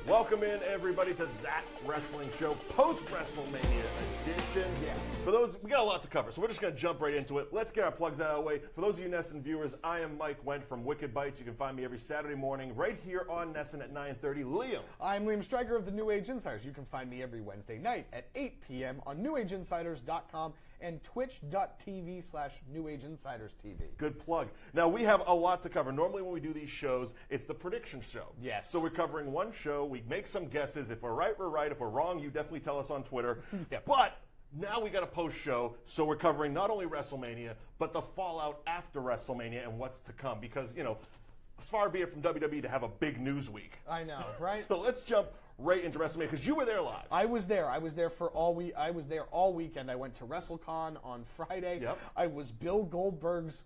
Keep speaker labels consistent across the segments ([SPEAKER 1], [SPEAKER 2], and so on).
[SPEAKER 1] Welcome in, everybody, to That Wrestling Show, post-WrestleMania edition. Yeah. For those, we got a lot to cover, so we're just going to jump right into it. Let's get our plugs out of the way. For those of you NESN viewers, I am Mike Wendt from Wicked Bites. You can find me every Saturday morning right here on NESN at 9:30. Liam.
[SPEAKER 2] I'm Liam Stryker of the New Age Insiders. You can find me every Wednesday night at 8 p.m. on newageinsiders.com and twitch.tv/newageinsiderstv.
[SPEAKER 1] Good plug. Now, we have a lot to cover. Normally when we do these shows, it's the prediction show.
[SPEAKER 2] Yes.
[SPEAKER 1] So we're covering one show. We make some guesses. If we're right, we're right. If we're wrong, you definitely tell us on Twitter.
[SPEAKER 2] Yep.
[SPEAKER 1] But now we got a post-show, so we're covering not only WrestleMania, but the fallout after WrestleMania and what's to come. Because, you know, as far be it from WWE to have a big news week.
[SPEAKER 2] I know, right?
[SPEAKER 1] So let's jump right into WrestleMania, because you were there live.
[SPEAKER 2] I was there. I was there for all week. I was there all weekend. I went to WrestleCon on Friday.
[SPEAKER 1] Yep.
[SPEAKER 2] I was Bill Goldberg's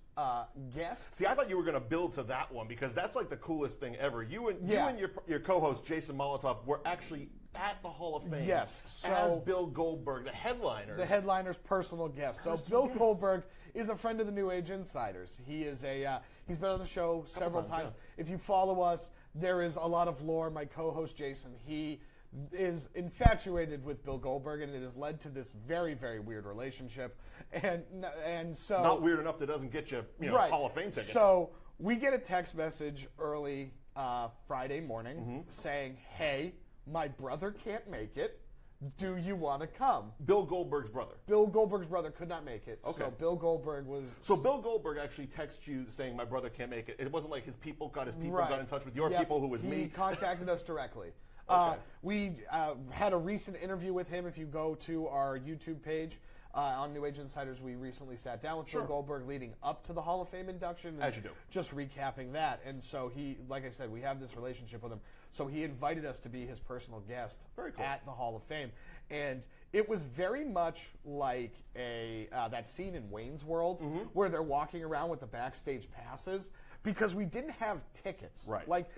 [SPEAKER 2] guest.
[SPEAKER 1] See, I thought you were going to build to that one, because that's like the coolest thing ever. You and your co-host, Jason Molotov, were actually at the Hall of Fame.
[SPEAKER 2] Yes. So
[SPEAKER 1] as Bill Goldberg, the headliner.
[SPEAKER 2] The headliner's personal guest. So Bill Goldberg is a friend of the New Age Insiders. He is he's been on the show several times. Yeah. If you follow us, there is a lot of lore. My co-host Jason, he is infatuated with Bill Goldberg, and it has led to this very, very weird relationship. And so
[SPEAKER 1] not weird enough that doesn't get you,
[SPEAKER 2] right.
[SPEAKER 1] Hall of Fame tickets.
[SPEAKER 2] So we get a text message early Friday morning saying, "Hey, my brother can't make it. Do you want to come?"
[SPEAKER 1] Bill Goldberg's brother.
[SPEAKER 2] Bill Goldberg's brother could not make it.
[SPEAKER 1] Okay.
[SPEAKER 2] So Bill Goldberg was...
[SPEAKER 1] So Bill Goldberg actually texted you saying, "My brother can't make it." It wasn't like his people got in touch with your people, who was me.
[SPEAKER 2] He contacted us directly.
[SPEAKER 1] Okay.
[SPEAKER 2] We had a recent interview with him. If you go to our YouTube page on New Age Insiders, we recently sat down with Bill Goldberg leading up to the Hall of Fame induction.
[SPEAKER 1] As you do.
[SPEAKER 2] Just recapping that. And so he, like I said, we have this relationship with him. So he invited us to be his personal guest at the Hall of Fame. And it was very much like that scene in Wayne's World where they're walking around with the backstage passes, because we didn't have tickets.
[SPEAKER 1] Right.
[SPEAKER 2] Like,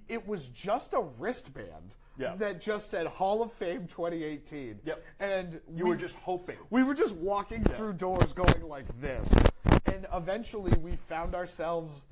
[SPEAKER 2] it was just a wristband that just said Hall of Fame 2018.
[SPEAKER 1] Yep.
[SPEAKER 2] And
[SPEAKER 1] you were just hoping.
[SPEAKER 2] We were just walking through doors going like this. And eventually we found ourselves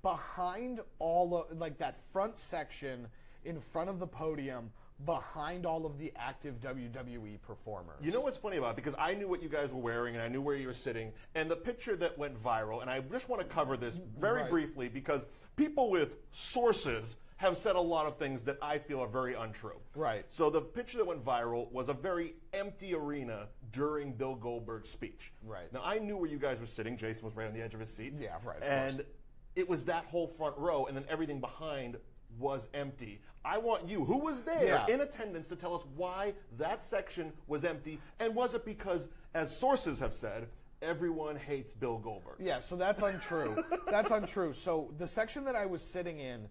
[SPEAKER 2] behind all of, like, that front section in front of the podium, behind all of the active WWE performers.
[SPEAKER 1] You know what's funny about it? Because I knew what you guys were wearing, and I knew where you were sitting, and the picture that went viral, and I just want to cover this very briefly, because people with sources have said a lot of things that I feel are very untrue.
[SPEAKER 2] Right.
[SPEAKER 1] So the picture that went viral was a very empty arena during Bill Goldberg's speech.
[SPEAKER 2] Right.
[SPEAKER 1] Now, I knew where you guys were sitting. Jason was right on the edge of his seat.
[SPEAKER 2] Yeah, right.
[SPEAKER 1] And it was that whole front row, and then everything behind was empty. I want you, who was there in attendance, to tell us why that section was empty, and was it because, as sources have said, everyone hates Bill Goldberg?
[SPEAKER 2] Yeah, so that's untrue. That's untrue. So the section that I was sitting in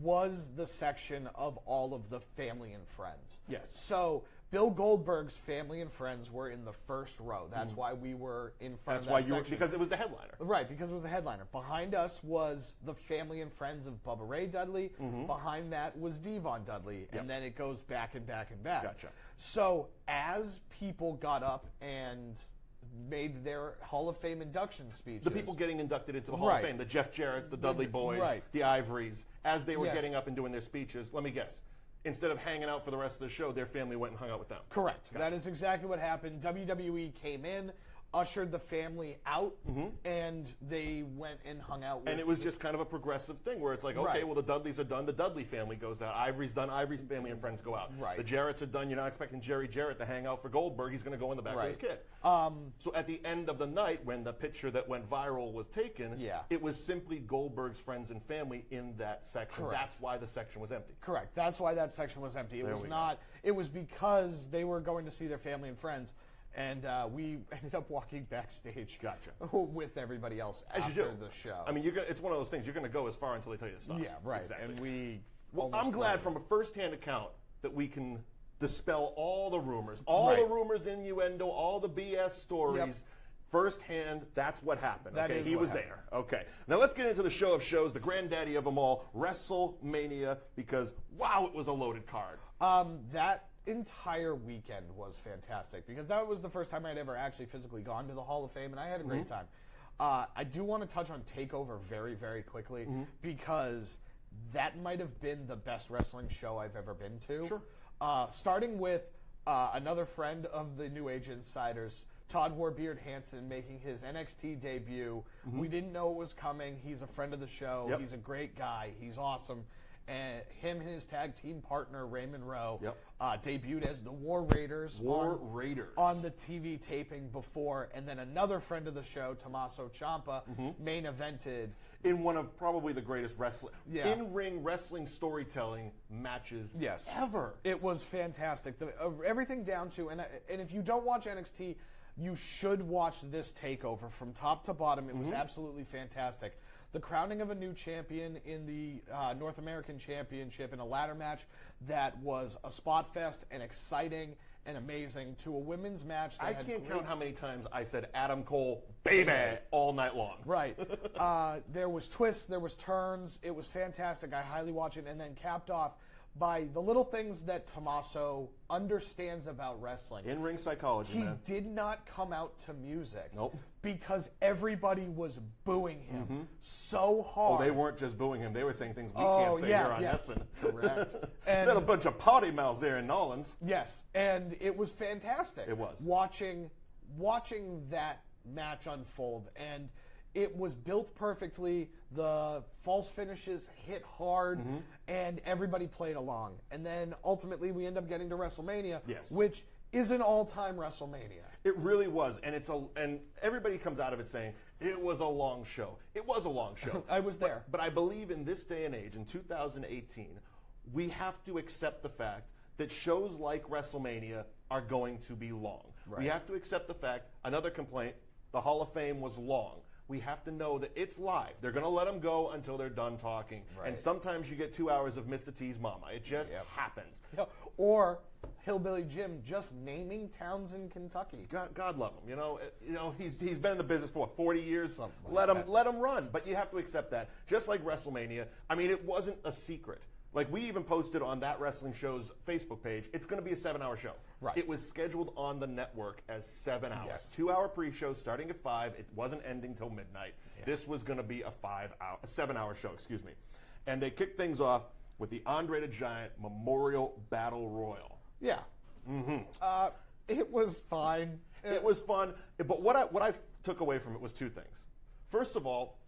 [SPEAKER 2] was the section of all of the family and friends.
[SPEAKER 1] Yes.
[SPEAKER 2] So Bill Goldberg's family and friends were in the first row. That's why we were in front of that section.
[SPEAKER 1] Because it was the headliner.
[SPEAKER 2] Right, because it was the headliner. Behind us was the family and friends of Bubba Ray Dudley. Behind that was Devon Dudley. And then it goes back and back and back.
[SPEAKER 1] Gotcha.
[SPEAKER 2] So as people got up and made their Hall of Fame induction speeches.
[SPEAKER 1] The people getting inducted into the Hall of Fame, the Jeff Jarretts, the Dudley Boys, the Ivories, as they were getting up and doing their speeches, let me guess, instead of hanging out for the rest of the show, their family went and hung out with them.
[SPEAKER 2] Correct. Gotcha. That is exactly what happened. WWE came in, ushered the family out, and they went and hung out with...
[SPEAKER 1] And it was just kind of a progressive thing where it's like, okay, well, the Dudleys are done, the Dudley family goes out. Ivory's done, Ivory's family and friends go out.
[SPEAKER 2] Right.
[SPEAKER 1] The Jarretts are done. You're not expecting Jerry Jarrett to hang out for Goldberg. He's going to go in the back with his kid. So at the end of the night, when the picture that went viral was taken, it was simply Goldberg's friends and family in that section.
[SPEAKER 2] Correct.
[SPEAKER 1] That's why the section was empty.
[SPEAKER 2] Correct. That's why that section was empty. It was not... It was because they were going to see their family and friends. And we ended up walking backstage with everybody else after the show.
[SPEAKER 1] I mean, it's one of those things. You're going to go as far until they tell you to stop.
[SPEAKER 2] Yeah, right.
[SPEAKER 1] Exactly.
[SPEAKER 2] And
[SPEAKER 1] I'm glad from a first-hand account that we can dispel all the rumors, the rumors, innuendo, all the BS stories.
[SPEAKER 2] Yep.
[SPEAKER 1] Firsthand, that's what happened.
[SPEAKER 2] That
[SPEAKER 1] okay,
[SPEAKER 2] is
[SPEAKER 1] he
[SPEAKER 2] what
[SPEAKER 1] was
[SPEAKER 2] happened.
[SPEAKER 1] there. Okay, now let's get into the show of shows, the granddaddy of them all, WrestleMania, because wow, it was a loaded card.
[SPEAKER 2] That entire weekend was fantastic because that was the first time I'd ever actually physically gone to the Hall of Fame, and I had a great time. I do want to touch on TakeOver very, very quickly because that might have been the best wrestling show I've ever been to.
[SPEAKER 1] Sure.
[SPEAKER 2] Starting with another friend of the New Age Insiders, Todd Warbeard Hansen, making his NXT debut. We didn't know it was coming. He's a friend of the show.
[SPEAKER 1] Yep.
[SPEAKER 2] He's a great guy. He's awesome. And him and his tag team partner, Raymond Rowe, debuted as the War Raiders. On the TV taping before. And then another friend of the show, Tommaso Ciampa, main evented.
[SPEAKER 1] In one of probably the greatest in-ring wrestling storytelling matches ever.
[SPEAKER 2] It was fantastic. Everything down to, and if you don't watch NXT, you should watch this takeover from top to bottom. It was absolutely fantastic. The crowning of a new champion in the North American Championship in a ladder match that was a spot fest and exciting and amazing, to a women's match.
[SPEAKER 1] I can't count how many times I said Adam Cole, baby, all night long.
[SPEAKER 2] Right. There was twists, there was turns. It was fantastic. I highly watch it. And then capped off by the little things that Tommaso understands about wrestling.
[SPEAKER 1] In-ring psychology, man.
[SPEAKER 2] He did not come out to music.
[SPEAKER 1] Nope.
[SPEAKER 2] Because everybody was booing him so hard.
[SPEAKER 1] Oh, they weren't just booing him. They were saying things we can't say here on NESN.
[SPEAKER 2] Correct.
[SPEAKER 1] And a bunch of potty mouths there in Nolans.
[SPEAKER 2] Yes, and it was fantastic.
[SPEAKER 1] It was.
[SPEAKER 2] Watching that match unfold, and it was built perfectly. The false finishes hit hard, and everybody played along. And then ultimately we end up getting to WrestleMania, which is an all-time WrestleMania.
[SPEAKER 1] It really was, and everybody comes out of it saying it was a long show. It was a long show.
[SPEAKER 2] I was there.
[SPEAKER 1] But I believe in this day and age, in 2018, we have to accept the fact that shows like WrestleMania are going to be long.
[SPEAKER 2] Right.
[SPEAKER 1] We have to accept the fact, another complaint, the Hall of Fame was long. We have to know that it's live. They're going to let them go until they're done talking. Right. And sometimes you get 2 hours of Mr. T's mama. It just happens.
[SPEAKER 2] Yeah. Or Hillbilly Jim just naming towns in Kentucky.
[SPEAKER 1] God love him. You know, he's been in the business for 40 years.
[SPEAKER 2] Let
[SPEAKER 1] him run. But you have to accept that. Just like WrestleMania. I mean, it wasn't a secret. Like, we even posted on that wrestling show's Facebook page, it's going to be a 7-hour show.
[SPEAKER 2] Right.
[SPEAKER 1] It was scheduled on the network as 7 hours.
[SPEAKER 2] Yes.
[SPEAKER 1] 2-hour pre-show starting at 5. It wasn't ending till midnight. Yeah. This was going to be a 7-hour show, excuse me. And they kicked things off with the Andre the Giant Memorial Battle Royal.
[SPEAKER 2] Yeah. It was fine.
[SPEAKER 1] It was fun. But what I took away from it was two things. First of all,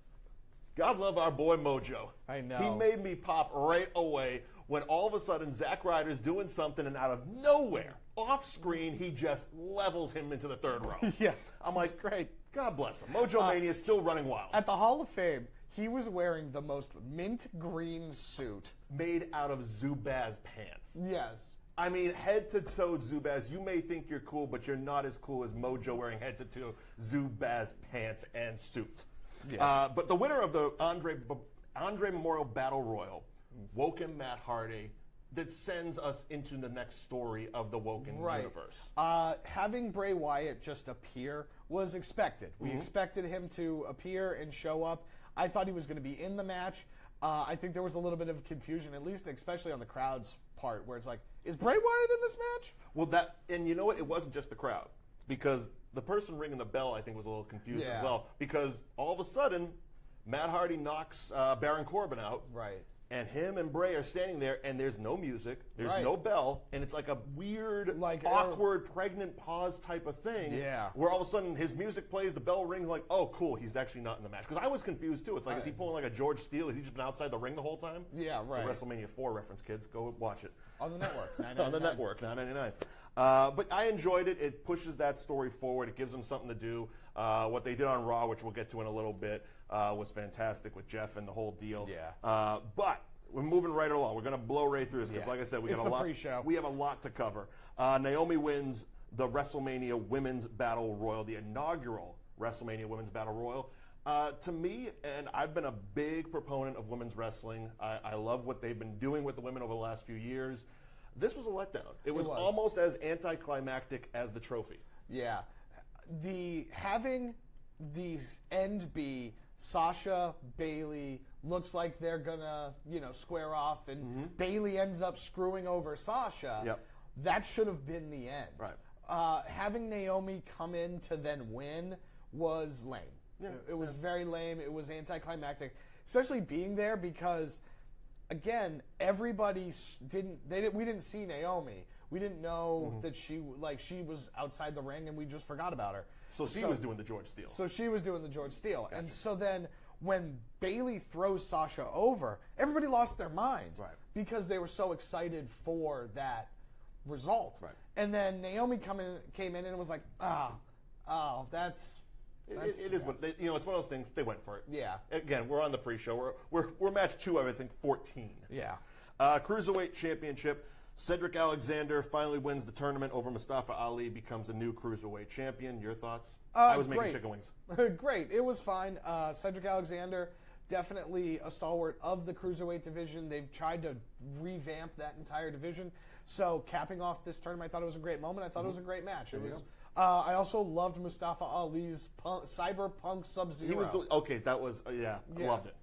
[SPEAKER 1] God love our boy Mojo.
[SPEAKER 2] I know.
[SPEAKER 1] He made me pop right away when all of a sudden Zack Ryder's doing something and out of nowhere, off screen, he just levels him into the third row.
[SPEAKER 2] Yeah.
[SPEAKER 1] I'm like,
[SPEAKER 2] great.
[SPEAKER 1] God bless him. Mojo Mania is still running wild.
[SPEAKER 2] At the Hall of Fame, he was wearing the most mint green suit.
[SPEAKER 1] Made out of Zubaz pants.
[SPEAKER 2] Yes.
[SPEAKER 1] I mean, head to toe Zubaz. You may think you're cool, but you're not as cool as Mojo wearing head to toe Zubaz pants and suit. Yes. But the winner of the Andre Memorial Battle Royal, Woken Matt Hardy, that sends us into the next story of the Woken universe.
[SPEAKER 2] Having Bray Wyatt just appear was expected. We expected him to appear and show up. I thought he was going to be in the match. I think there was a little bit of confusion, at least especially on the crowd's part, where it's like, is Bray Wyatt in this match?
[SPEAKER 1] Well, and you know what? It wasn't just the crowd, because the person ringing the bell, I think, was a little confused as well, because all of a sudden, Matt Hardy knocks Baron Corbin out.
[SPEAKER 2] Right.
[SPEAKER 1] And him and Bray are standing there, and there's no music, there's no bell, and it's like a weird, awkward, pregnant pause type of thing.
[SPEAKER 2] Yeah.
[SPEAKER 1] Where all of a sudden his music plays, the bell rings, like, oh, cool, he's actually not in the match. Because I was confused too. It's like, is he pulling like a George Steele? Has he just been outside the ring the whole time?
[SPEAKER 2] Yeah, right.
[SPEAKER 1] It's a WrestleMania 4 reference, kids. Go watch it.
[SPEAKER 2] On the network.
[SPEAKER 1] On the network, $9.99. But I enjoyed it. It pushes that story forward. It gives them something to do. What they did on Raw, which we'll get to in a little bit, was fantastic with Jeff and the whole deal.
[SPEAKER 2] Yeah.
[SPEAKER 1] But we're moving right along. We're going to blow right through this because, like I said, we have a lot to cover. Naomi wins the WrestleMania Women's Battle Royal, the inaugural WrestleMania Women's Battle Royal. To me, and I've been a big proponent of women's wrestling. I love what they've been doing with the women over the last few years. This was a letdown. It was almost as anticlimactic as the trophy.
[SPEAKER 2] Yeah. Having the end be Sasha, Bayley, looks like they're gonna, square off, and Bayley ends up screwing over Sasha.
[SPEAKER 1] Yep.
[SPEAKER 2] That should have been the end.
[SPEAKER 1] Right.
[SPEAKER 2] Having Naomi come in to then win was lame. Yeah. It was very lame. It was anticlimactic, especially being there because again, everybody we didn't see Naomi. We didn't know that she was outside the ring, and we just forgot about her.
[SPEAKER 1] So she was doing the George Steele.
[SPEAKER 2] So she was doing the George Steele.
[SPEAKER 1] Gotcha.
[SPEAKER 2] And so then when Bayley throws Sasha over, everybody lost their minds.
[SPEAKER 1] Right.
[SPEAKER 2] Because they were so excited for that result.
[SPEAKER 1] Right.
[SPEAKER 2] And then Naomi came in and it was like, that's
[SPEAKER 1] it is what it's one of those things. They went for it.
[SPEAKER 2] Yeah.
[SPEAKER 1] Again, we're on the pre-show. We're match 2 of I think 14.
[SPEAKER 2] Yeah.
[SPEAKER 1] Cruiserweight Championship. Cedric Alexander finally wins the tournament over Mustafa Ali, becomes a new Cruiserweight champion. Your thoughts? I was making chicken wings.
[SPEAKER 2] Great. It was fine. Cedric Alexander, definitely a stalwart of the Cruiserweight division. They've tried to revamp that entire division. So capping off this tournament, I thought it was a great moment. I thought it was a great match. It was. I also loved Mustafa Ali's Cyberpunk Sub-Zero.
[SPEAKER 1] He was that was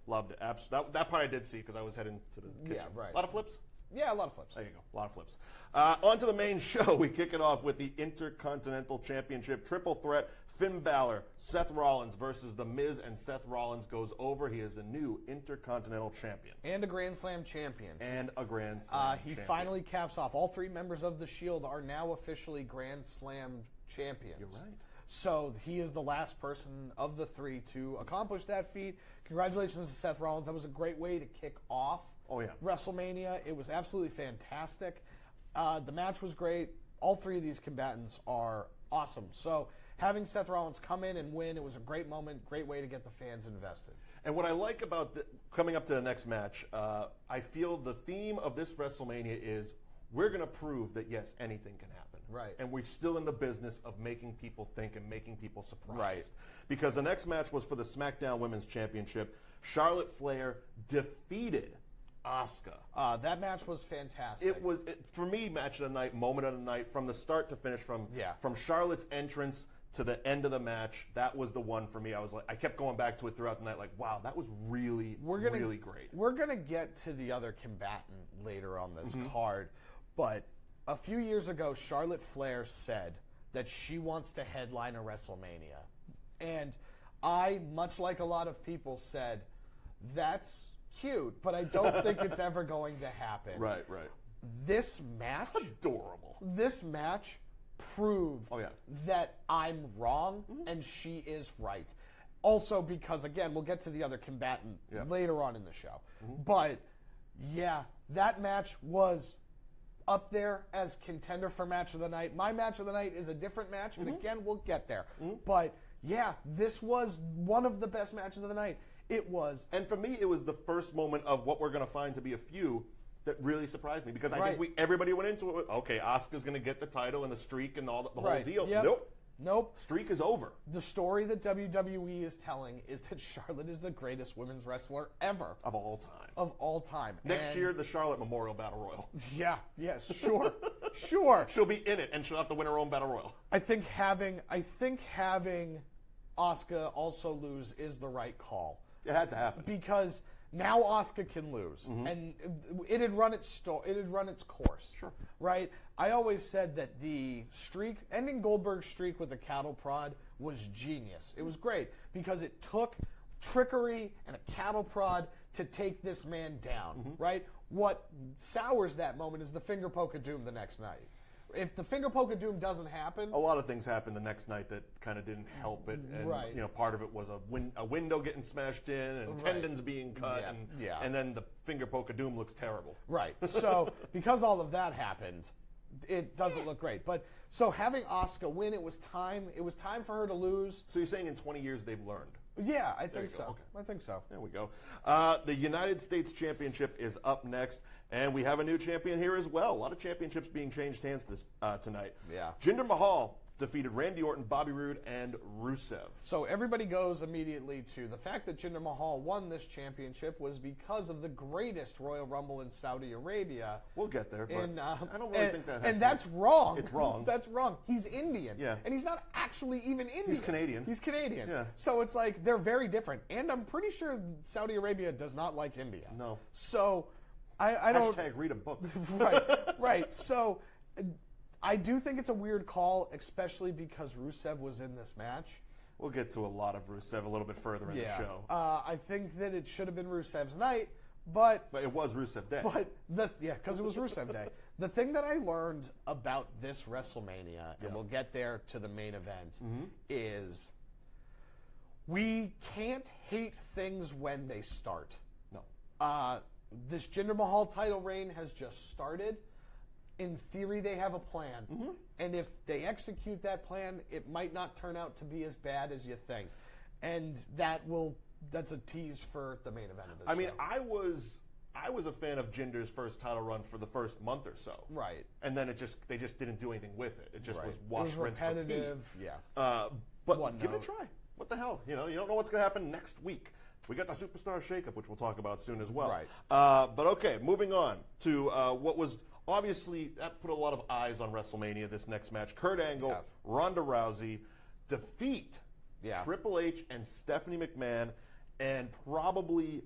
[SPEAKER 1] loved it. Absolutely. That part I did see because I was heading to the kitchen.
[SPEAKER 2] Yeah, right.
[SPEAKER 1] A lot of flips.
[SPEAKER 2] Yeah, a lot of flips.
[SPEAKER 1] There you go. A lot of flips. On to the main show. We kick it off with the Intercontinental Championship triple threat. Finn Balor, Seth Rollins versus The Miz, and Seth Rollins goes over. He is the new Intercontinental Champion.
[SPEAKER 2] And a Grand Slam champion. He finally caps off. All 3 members of the Shield are now officially Grand Slam champions.
[SPEAKER 1] You're right.
[SPEAKER 2] So he is the last person of the 3 to accomplish that feat. Congratulations to Seth Rollins. That was a great way to kick off WrestleMania. It was absolutely fantastic. The match was great. All 3 of these combatants are awesome. So having Seth Rollins come in and win, it was a great moment, great way to get the fans invested.
[SPEAKER 1] And what I like about coming up to the next match, I feel the theme of this WrestleMania is we're going to prove that, yes, anything can happen.
[SPEAKER 2] Right.
[SPEAKER 1] And we're still in the business of making people think and making people surprised.
[SPEAKER 2] Right.
[SPEAKER 1] Because the next match was for the SmackDown Women's Championship. Charlotte Flair defeated Asuka.
[SPEAKER 2] That match was fantastic.
[SPEAKER 1] It was, for me, match of the night, moment of the night, from the start to finish, from Charlotte's entrance to the end of the match. That was the one for me. I kept going back to it throughout the night, like, wow, that was really great.
[SPEAKER 2] We're gonna get to the other combatant later on this card, but a few years ago, Charlotte Flair said that she wants to headline a WrestleMania, and I, much like a lot of people, said that's cute, but I don't think it's ever going to happen.
[SPEAKER 1] Right.
[SPEAKER 2] This match,
[SPEAKER 1] adorable.
[SPEAKER 2] This match proved that I'm wrong and she is right. Also because, again, we'll get to the other combatant later on in the show. But, yeah, that match was up there as contender for match of the night. My match of the night is a different match, and again, we'll get there. But, yeah, this was one of the best matches of the night. It was.
[SPEAKER 1] And for me, it was the first moment of what we're going to find to be a few that really surprised me, because I think everybody went into it with, okay, Asuka's going to get the title and the streak and all the whole deal.
[SPEAKER 2] Nope.
[SPEAKER 1] Streak is over.
[SPEAKER 2] The story that WWE is telling is that Charlotte is the greatest women's wrestler ever.
[SPEAKER 1] Of all time.
[SPEAKER 2] Of all time.
[SPEAKER 1] Next year, the Charlotte Memorial Battle Royal.
[SPEAKER 2] Sure. Sure.
[SPEAKER 1] She'll be in it, and she'll have to win her own Battle Royal.
[SPEAKER 2] I think having Asuka also lose is the right call.
[SPEAKER 1] It had to happen.
[SPEAKER 2] Because now Asuka can lose, and it had run its course.
[SPEAKER 1] Sure.
[SPEAKER 2] Right? I always said that the streak, ending Goldberg's streak with a cattle prod, was genius. It was great because it took trickery and a cattle prod to take this man down. Right? What sours that moment is the finger poke of doom the next night. If the finger poke of doom doesn't happen,
[SPEAKER 1] a lot of things happened the next night that kind of didn't help it, and part of it was a window getting smashed in and tendons being cut, and then the finger poke of doom looks terrible. Right.
[SPEAKER 2] So because all of that happened, it doesn't look great. But so having Asuka win, it was time for her to lose.
[SPEAKER 1] So you're saying in 20 years they've learned?
[SPEAKER 2] Yeah, I think so.
[SPEAKER 1] Okay.
[SPEAKER 2] I think so.
[SPEAKER 1] There we go. The United States Championship is up next, and we have a new champion here as well. A lot of championships being changed hands tonight.
[SPEAKER 2] Yeah.
[SPEAKER 1] Jinder Mahal defeated Randy Orton, Bobby Roode, and Rusev.
[SPEAKER 2] So everybody goes immediately to the fact that Jinder Mahal won this championship was because of the greatest Royal Rumble in Saudi Arabia.
[SPEAKER 1] We'll get there, but I don't really think that has
[SPEAKER 2] And that's wrong.
[SPEAKER 1] It's wrong.
[SPEAKER 2] That's wrong. He's Indian.
[SPEAKER 1] Yeah.
[SPEAKER 2] And he's not actually even Indian.
[SPEAKER 1] He's Canadian.
[SPEAKER 2] He's Canadian.
[SPEAKER 1] Yeah.
[SPEAKER 2] So it's like they're very different. And I'm pretty sure Saudi Arabia does not like India.
[SPEAKER 1] No.
[SPEAKER 2] So I don't...
[SPEAKER 1] Hashtag read a book.
[SPEAKER 2] Right. So... I do think it's a weird call, especially because Rusev was in this match.
[SPEAKER 1] We'll get to a lot of Rusev a little bit further in the show.
[SPEAKER 2] I think that it should have been Rusev's night, But
[SPEAKER 1] it was Rusev Day.
[SPEAKER 2] Because it was Rusev Day. The thing that I learned about this WrestleMania, and we'll get there to the main event, is we can't hate things when they start.
[SPEAKER 1] No.
[SPEAKER 2] This Jinder Mahal title reign has just started. In theory, they have a plan. And if they execute that plan, it might not turn out to be as bad as you think. And that's a tease for the main event of this show.
[SPEAKER 1] I mean, I was a fan of Jinder's first title run for the first month or so.
[SPEAKER 2] Right.
[SPEAKER 1] And then they just didn't do anything with it. It just was wash,
[SPEAKER 2] it was
[SPEAKER 1] rinse,
[SPEAKER 2] repetitive.
[SPEAKER 1] repeat.
[SPEAKER 2] Yeah.
[SPEAKER 1] But give it a try. What the hell? You don't know what's going to happen next week. We got the Superstar Shakeup, which we'll talk about soon as well.
[SPEAKER 2] Right.
[SPEAKER 1] But okay, moving on to what was obviously that put a lot of eyes on WrestleMania. This next match, Kurt Angle, Ronda Rousey defeat Triple H and Stephanie McMahon, and probably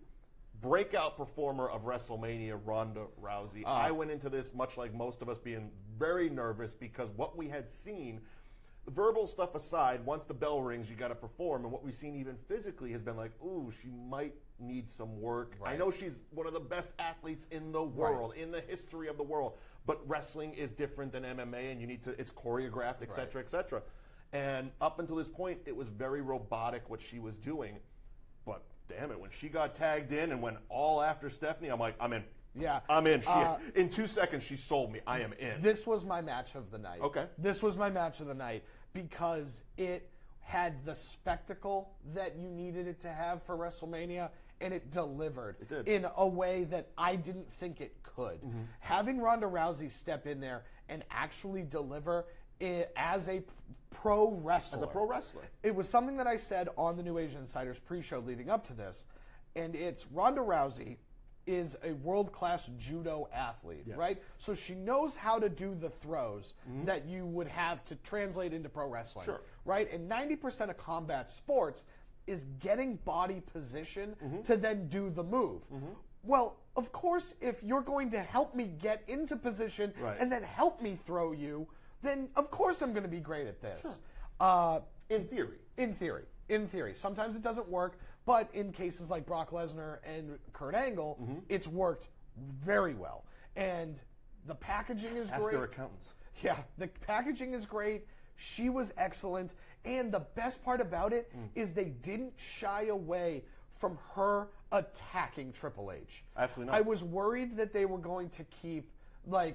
[SPEAKER 1] breakout performer of WrestleMania, Ronda Rousey. I went into this, much like most of us, being very nervous because what we had seen, verbal stuff aside, once the bell rings, you got to perform. And what we've seen even physically has been like, ooh, she might need some work.
[SPEAKER 2] Right.
[SPEAKER 1] I know she's one of the best athletes in the world, in the history of the world. But wrestling is different than MMA, and it's choreographed, et cetera, et cetera. And up until this point, it was very robotic what she was doing. But damn it, when she got tagged in and went all after Stephanie, I'm like, I'm in.
[SPEAKER 2] Yeah.
[SPEAKER 1] I'm in. In 2 seconds, she sold me. I am in.
[SPEAKER 2] This was my match of the night.
[SPEAKER 1] Okay.
[SPEAKER 2] This was my match of the night because it had the spectacle that you needed it to have for WrestleMania, and it delivered.
[SPEAKER 1] It did.
[SPEAKER 2] In a way that I didn't think it could. Having Ronda Rousey step in there and actually deliver as a pro wrestler.
[SPEAKER 1] As a pro wrestler.
[SPEAKER 2] It was something that I said on the New Age Insiders pre-show leading up to this, and it's Ronda Rousey is a world-class judo athlete, right? So she knows how to do the throws that you would have to translate into pro wrestling, right? And 90% of combat sports is getting body position to then do the move. Well, of course, if you're going to help me get into position and then help me throw you, then of course I'm going to be great at this.
[SPEAKER 1] In theory.
[SPEAKER 2] In theory. Sometimes it doesn't work, but in cases like Brock Lesnar and Kurt Angle, it's worked very well. And the packaging is great.
[SPEAKER 1] Ask their accountants.
[SPEAKER 2] Yeah, the packaging is great. She was excellent. And the best part about it is they didn't shy away from her attacking Triple H.
[SPEAKER 1] Absolutely not.
[SPEAKER 2] I was worried that they were going to keep,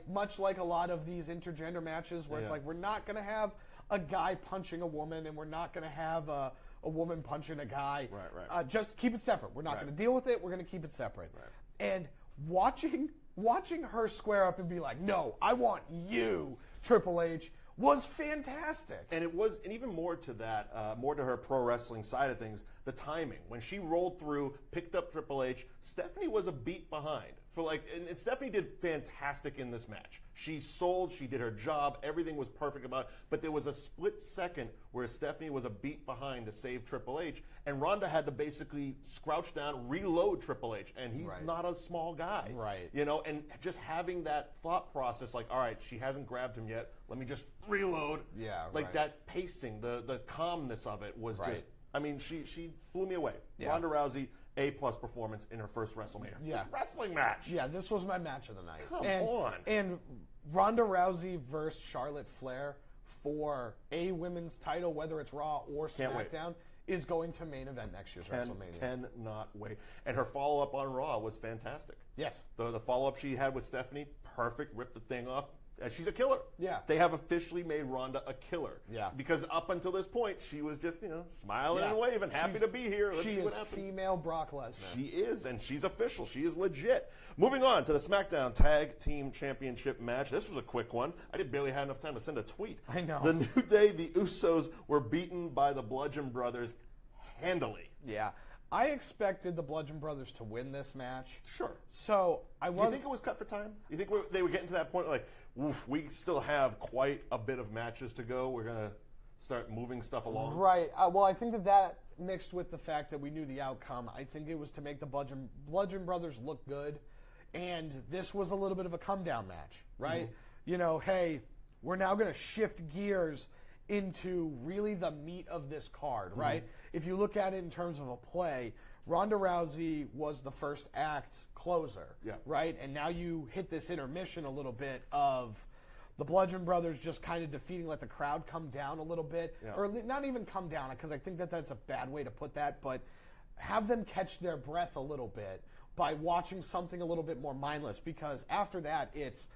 [SPEAKER 2] much like a lot of these intergender matches where it's like, we're not going to have a guy punching a woman and we're not going to have a woman punching a guy.
[SPEAKER 1] Right.
[SPEAKER 2] Just keep it separate. We're not going to deal with it. We're going to keep it separate. And watching her square up and be like, no, I want you, Triple H, was fantastic.
[SPEAKER 1] And it was, and even more to that, more to her pro wrestling side of things, the timing. When she rolled through, picked up Triple H, Stephanie was a beat behind. And Stephanie did fantastic in this match. She sold, she did her job, everything was perfect about it. But there was a split second where Stephanie was a beat behind to save Triple H, and Ronda had to basically crouch down, reload Triple H, and he's not a small guy.
[SPEAKER 2] Right.
[SPEAKER 1] And just having that thought process, like, all right, she hasn't grabbed him yet, let me just reload.
[SPEAKER 2] Yeah,
[SPEAKER 1] that pacing, the calmness of it was just, I mean, she blew me away.
[SPEAKER 2] Yeah.
[SPEAKER 1] Ronda Rousey, A+ performance in her first WrestleMania.
[SPEAKER 2] Yeah.
[SPEAKER 1] First wrestling match.
[SPEAKER 2] Yeah, this was my match of the night.
[SPEAKER 1] Come on.
[SPEAKER 2] And Ronda Rousey versus Charlotte Flair for a women's title, whether it's Raw or SmackDown, is going to main event next year's WrestleMania.
[SPEAKER 1] Cannot wait. And her follow-up on Raw was fantastic.
[SPEAKER 2] Yes.
[SPEAKER 1] The follow-up she had with Stephanie, perfect, ripped the thing off. She's a killer.
[SPEAKER 2] Yeah.
[SPEAKER 1] They have officially made Ronda a killer.
[SPEAKER 2] Yeah.
[SPEAKER 1] Because up until this point, she was just, smiling and waving, happy to be here. Let's see what happens.
[SPEAKER 2] She is female Brock Lesnar.
[SPEAKER 1] She is, and she's official. She is legit. Moving on to the SmackDown Tag Team Championship match. This was a quick one. I did barely have enough time to send a tweet.
[SPEAKER 2] I know.
[SPEAKER 1] The New Day, the Usos, were beaten by the Bludgeon Brothers handily.
[SPEAKER 2] Yeah. I expected the Bludgeon Brothers to win this match.
[SPEAKER 1] Sure.
[SPEAKER 2] So
[SPEAKER 1] Do you think it was cut for time? You think they were getting to that point like, oof, we still have quite a bit of matches to go. We're going to start moving stuff along?
[SPEAKER 2] Right. Well, I think that mixed with the fact that we knew the outcome, I think it was to make the Bludgeon Brothers look good. And this was a little bit of a come-down match, right? Hey, we're now going to shift gears into really the meat of this card, right? If you look at it in terms of a play, Ronda Rousey was the first act closer,
[SPEAKER 1] Yeah.
[SPEAKER 2] right? And now you hit this intermission a little bit of the Bludgeon Brothers just kind of defeating, let the crowd come down a little bit.
[SPEAKER 1] Yeah.
[SPEAKER 2] Or not even come down, because I think that that's a bad way to put that, but have them catch their breath a little bit by watching something a little bit more mindless, because after that it's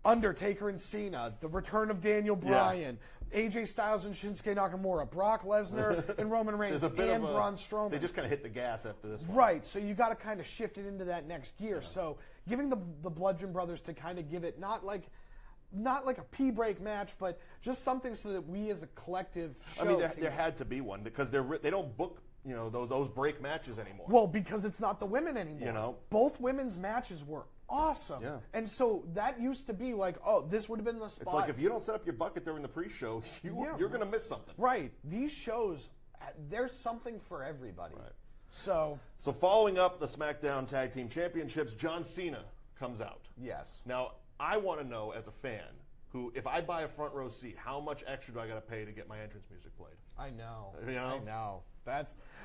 [SPEAKER 2] Undertaker and Cena, the return of Daniel Bryan, AJ Styles and Shinsuke Nakamura, Brock Lesnar and Roman Reigns, and Braun Strowman.
[SPEAKER 1] They just kind of hit the gas after this one.
[SPEAKER 2] Right, so you got to kind of shift it into that next gear. So giving the Bludgeon Brothers to kind of give it not like a pee break match, but just something so that we as a collective show.
[SPEAKER 1] I mean, there had to be one, because they don't book those break matches anymore.
[SPEAKER 2] Well, because it's not the women anymore.
[SPEAKER 1] You know?
[SPEAKER 2] Both women's matches were awesome.
[SPEAKER 1] Yeah.
[SPEAKER 2] And so that used to be like, oh, this would have been the spot.
[SPEAKER 1] It's like if you don't set up your bucket during the pre-show, you're going to miss something.
[SPEAKER 2] Right. These shows, there's something for everybody.
[SPEAKER 1] Right.
[SPEAKER 2] So
[SPEAKER 1] following up the SmackDown Tag Team Championships, John Cena comes out.
[SPEAKER 2] yes.
[SPEAKER 1] Now, I want to know, as a fan, if I buy a front row seat, how much extra do I got to pay to get my entrance music played?
[SPEAKER 2] I know.
[SPEAKER 1] You know?
[SPEAKER 2] I know.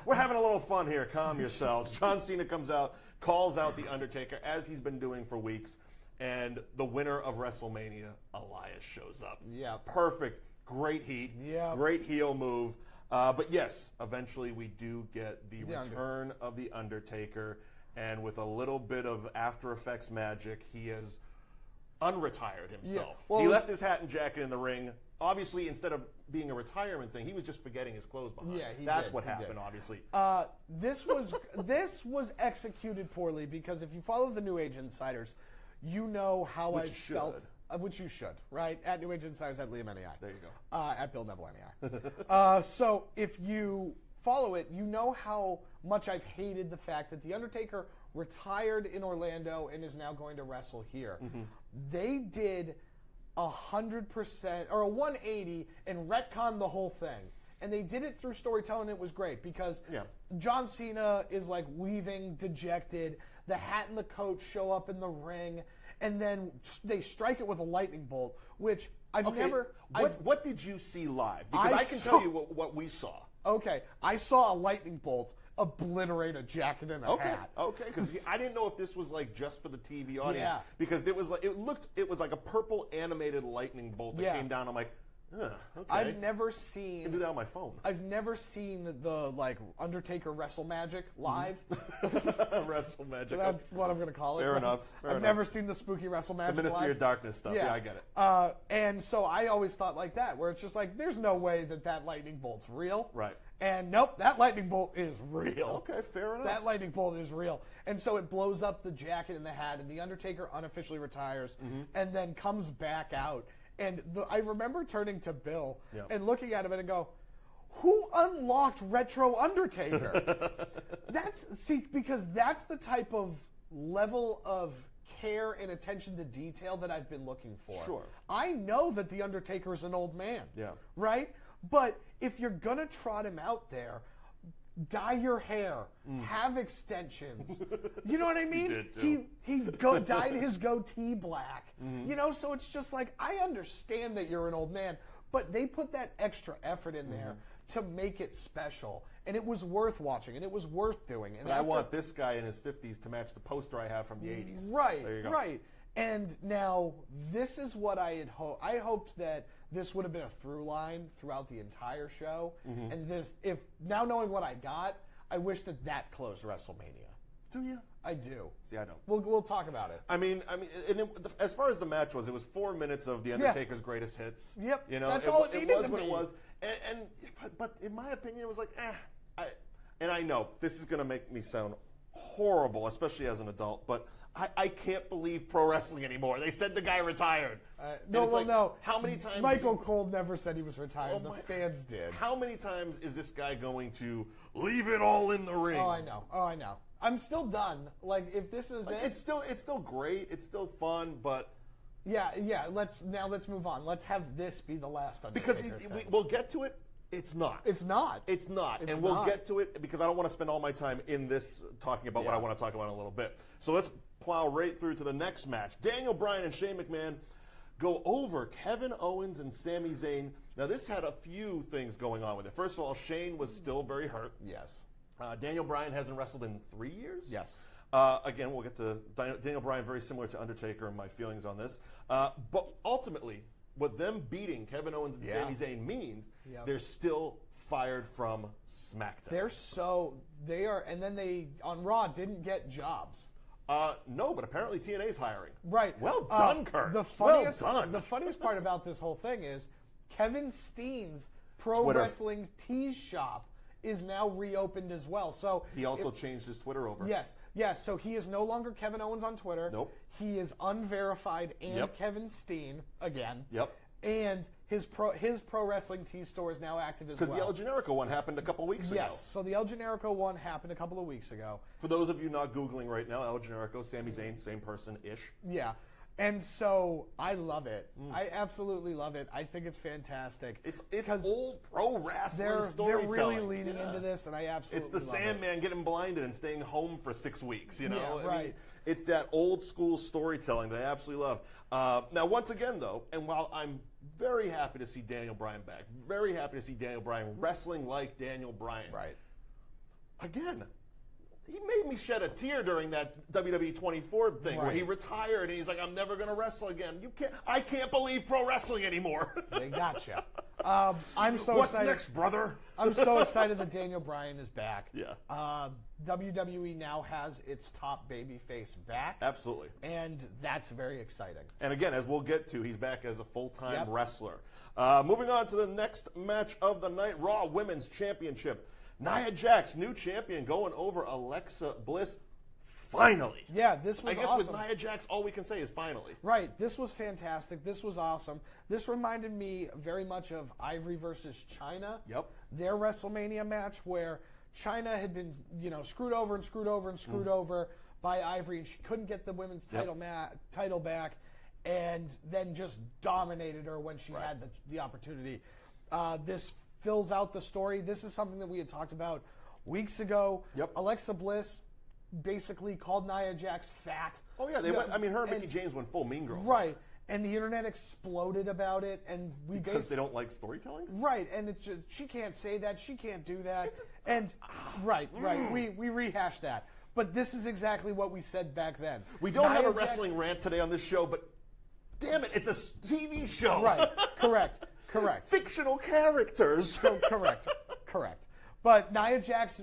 [SPEAKER 1] We're having a little fun here. Calm yourselves. John Cena comes out, calls out The Undertaker, as he's been doing for weeks, and the winner of WrestleMania, Elias, shows up.
[SPEAKER 2] Yeah.
[SPEAKER 1] Perfect. Great heat.
[SPEAKER 2] Yeah.
[SPEAKER 1] Great heel move. But yes, eventually we do get the return of The Undertaker, and with a little bit of After Effects magic, he has unretired himself.
[SPEAKER 2] Yeah. Well,
[SPEAKER 1] he left his hat and jacket in the ring. Obviously, instead of being a retirement thing, he was just forgetting his clothes behind.
[SPEAKER 2] Yeah,
[SPEAKER 1] That's what happened, obviously.
[SPEAKER 2] This was executed poorly, because if you follow the New Age Insiders, you know how I felt. Which you should, right? At New Age Insiders, at Liam NEI.
[SPEAKER 1] There you go.
[SPEAKER 2] At Bill Neville NEI. So if you follow it, you know how much I've hated the fact that The Undertaker retired in Orlando and is now going to wrestle here.
[SPEAKER 1] Mm-hmm.
[SPEAKER 2] They did 100% or a 180 and retconned the whole thing. And they did it through storytelling. It was great, because John Cena is like leaving dejected. The hat and the coat show up in the ring, and then they strike it with a lightning bolt, which I've never.
[SPEAKER 1] What did you see live? Because I can tell you what we saw.
[SPEAKER 2] Okay, I saw a lightning bolt obliterate a jacket and a hat.
[SPEAKER 1] Okay, because I didn't know if this was like just for the TV audience.
[SPEAKER 2] Yeah.
[SPEAKER 1] Because it was like a purple animated lightning bolt that came down. I'm like, okay.
[SPEAKER 2] I've never
[SPEAKER 1] I
[SPEAKER 2] seen.
[SPEAKER 1] can do that on my phone.
[SPEAKER 2] I've never seen the Undertaker Wrestle Magic live.
[SPEAKER 1] Wrestle Magic.
[SPEAKER 2] That's what I'm going to call it.
[SPEAKER 1] Fair enough.
[SPEAKER 2] I've never seen the spooky Wrestle Magic.
[SPEAKER 1] The Ministry
[SPEAKER 2] live.
[SPEAKER 1] of Darkness stuff. Yeah, I get it.
[SPEAKER 2] And so I always thought like that, where it's just like, there's no way that lightning bolt's real.
[SPEAKER 1] Right.
[SPEAKER 2] And nope, that lightning bolt is real.
[SPEAKER 1] Okay, fair enough.
[SPEAKER 2] That lightning bolt is real. And so it blows up the jacket and the hat, and The Undertaker unofficially retires, and then comes back out. And I remember turning to Bill and looking at him and go, who unlocked Retro Undertaker? Because that's the type of level of care and attention to detail that I've been looking for.
[SPEAKER 1] Sure.
[SPEAKER 2] I know that The Undertaker is an old man.
[SPEAKER 1] Yeah.
[SPEAKER 2] Right? But if you're going to trot him out there, dye your hair, have extensions. You know what I mean?
[SPEAKER 1] He did too.
[SPEAKER 2] He dyed his goatee black. You know, so it's just like, I understand that you're an old man, but they put that extra effort in there to make it special. And it was worth watching, and it was worth doing. And
[SPEAKER 1] I want this guy in his 50s to match the poster I have from the 80s.
[SPEAKER 2] Right,
[SPEAKER 1] There you go.
[SPEAKER 2] right. And now, this is what I had hoped. I hoped that this would have been a through line throughout the entire show. And now knowing what I got, I wish that closed WrestleMania.
[SPEAKER 1] Do you?
[SPEAKER 2] I do.
[SPEAKER 1] See, I don't.
[SPEAKER 2] We'll talk about it.
[SPEAKER 1] I mean, as far as the match was, it was 4 minutes of The Undertaker's greatest hits.
[SPEAKER 2] Yep.
[SPEAKER 1] You know,
[SPEAKER 2] That's all it needed
[SPEAKER 1] was
[SPEAKER 2] to
[SPEAKER 1] what
[SPEAKER 2] be.
[SPEAKER 1] it was. But in my opinion, it was like, and I know this is going to make me sound horrible, especially as an adult, but I can't believe pro wrestling anymore. They said the guy retired.
[SPEAKER 2] No.
[SPEAKER 1] How many times?
[SPEAKER 2] Michael Cole never said he was retired. The fans did.
[SPEAKER 1] How many times is this guy going to leave it all in the ring?
[SPEAKER 2] Oh, I know. I'm still done. Like, if this is it.
[SPEAKER 1] It's still great. It's still fun, but.
[SPEAKER 2] Yeah. Let's move on. Let's have this be the last Undertaker
[SPEAKER 1] Because we'll get to it. It's not.
[SPEAKER 2] It's not.
[SPEAKER 1] And we'll get to it because I don't want to spend all my time in this talking about what I want to talk about in a little bit. So let's plow right through to the next match. Daniel Bryan and Shane McMahon go over Kevin Owens and Sami Zayn. Now, this had a few things going on with it. First of all, Shane was still very hurt.
[SPEAKER 2] Yes.
[SPEAKER 1] Daniel Bryan hasn't wrestled in 3 years.
[SPEAKER 2] Yes.
[SPEAKER 1] Again, we'll get to Daniel Bryan, very similar to Undertaker and my feelings on this. But ultimately, what them beating Kevin Owens and Sami Zayn means, they're still fired from SmackDown.
[SPEAKER 2] They are, and then they, on Raw, didn't get jobs.
[SPEAKER 1] No, but apparently TNA's hiring.
[SPEAKER 2] Right.
[SPEAKER 1] Well done, Kurt.
[SPEAKER 2] Well done. The funniest part about this whole thing is Kevin Steen's Pro Wrestling Tees shop is now reopened as well. So
[SPEAKER 1] he also changed his Twitter over.
[SPEAKER 2] Yes. So he is no longer Kevin Owens on Twitter.
[SPEAKER 1] Nope.
[SPEAKER 2] He is unverified and Kevin Steen again.
[SPEAKER 1] Yep.
[SPEAKER 2] And his Pro Wrestling Tees store is now active as well.
[SPEAKER 1] Because the El Generico one happened a couple weeks ago.
[SPEAKER 2] Yes. So the El Generico one happened a couple of weeks ago.
[SPEAKER 1] For those of you not Googling right now, El Generico, Sami Zayn, same person-ish.
[SPEAKER 2] Yeah. And so I love it. I absolutely love it. I think it's fantastic.
[SPEAKER 1] It's old pro wrestling storytelling.
[SPEAKER 2] They're really leaning into this, and I absolutely love it.
[SPEAKER 1] It's the Sandman getting blinded and staying home for 6 weeks, you know?
[SPEAKER 2] Yeah, right.
[SPEAKER 1] I mean, it's that old school storytelling that I absolutely love. Now, once again, though, and while I'm very happy to see Daniel Bryan back, very happy to see Daniel Bryan wrestling like Daniel Bryan.
[SPEAKER 2] Right.
[SPEAKER 1] Again, he made me shed a tear during that WWE 24 thing where he retired and he's like, I'm never going to wrestle again. I can't believe pro wrestling anymore.
[SPEAKER 2] They gotcha. I'm so
[SPEAKER 1] What's
[SPEAKER 2] excited.
[SPEAKER 1] next, brother?
[SPEAKER 2] I'm so excited that Daniel Bryan is back.
[SPEAKER 1] Yeah.
[SPEAKER 2] WWE now has its top babyface back.
[SPEAKER 1] Absolutely.
[SPEAKER 2] And that's very exciting.
[SPEAKER 1] And again, as we'll get to, he's back as a full-time wrestler. Moving on to the next match of the night, Raw Women's Championship. Nia Jax, new champion, going over Alexa Bliss. Finally.
[SPEAKER 2] Yeah, this was awesome.
[SPEAKER 1] I guess with Nia Jax, all we can say is finally.
[SPEAKER 2] Right. This was fantastic. This was awesome. This reminded me very much of Ivory versus Chyna.
[SPEAKER 1] Yep.
[SPEAKER 2] Their WrestleMania match where Chyna had been, screwed over and screwed over and screwed over by Ivory, and she couldn't get the women's title back, and then just dominated her when she had the opportunity. This fills out the story. This is something that we had talked about weeks ago.
[SPEAKER 1] Yep.
[SPEAKER 2] Alexa Bliss basically called Nia Jax fat.
[SPEAKER 1] Oh yeah, her and Mickie James went full Mean Girls.
[SPEAKER 2] Right, and the internet exploded about it, and
[SPEAKER 1] because they don't like storytelling.
[SPEAKER 2] Right, and it's just she can't say that, she can't do that, right. We rehashed that, but this is exactly what we said back then.
[SPEAKER 1] We don't have a wrestling rant today on this show, but damn it, it's a TV show.
[SPEAKER 2] Right, correct.
[SPEAKER 1] Fictional characters.
[SPEAKER 2] Correct. But Nia Jax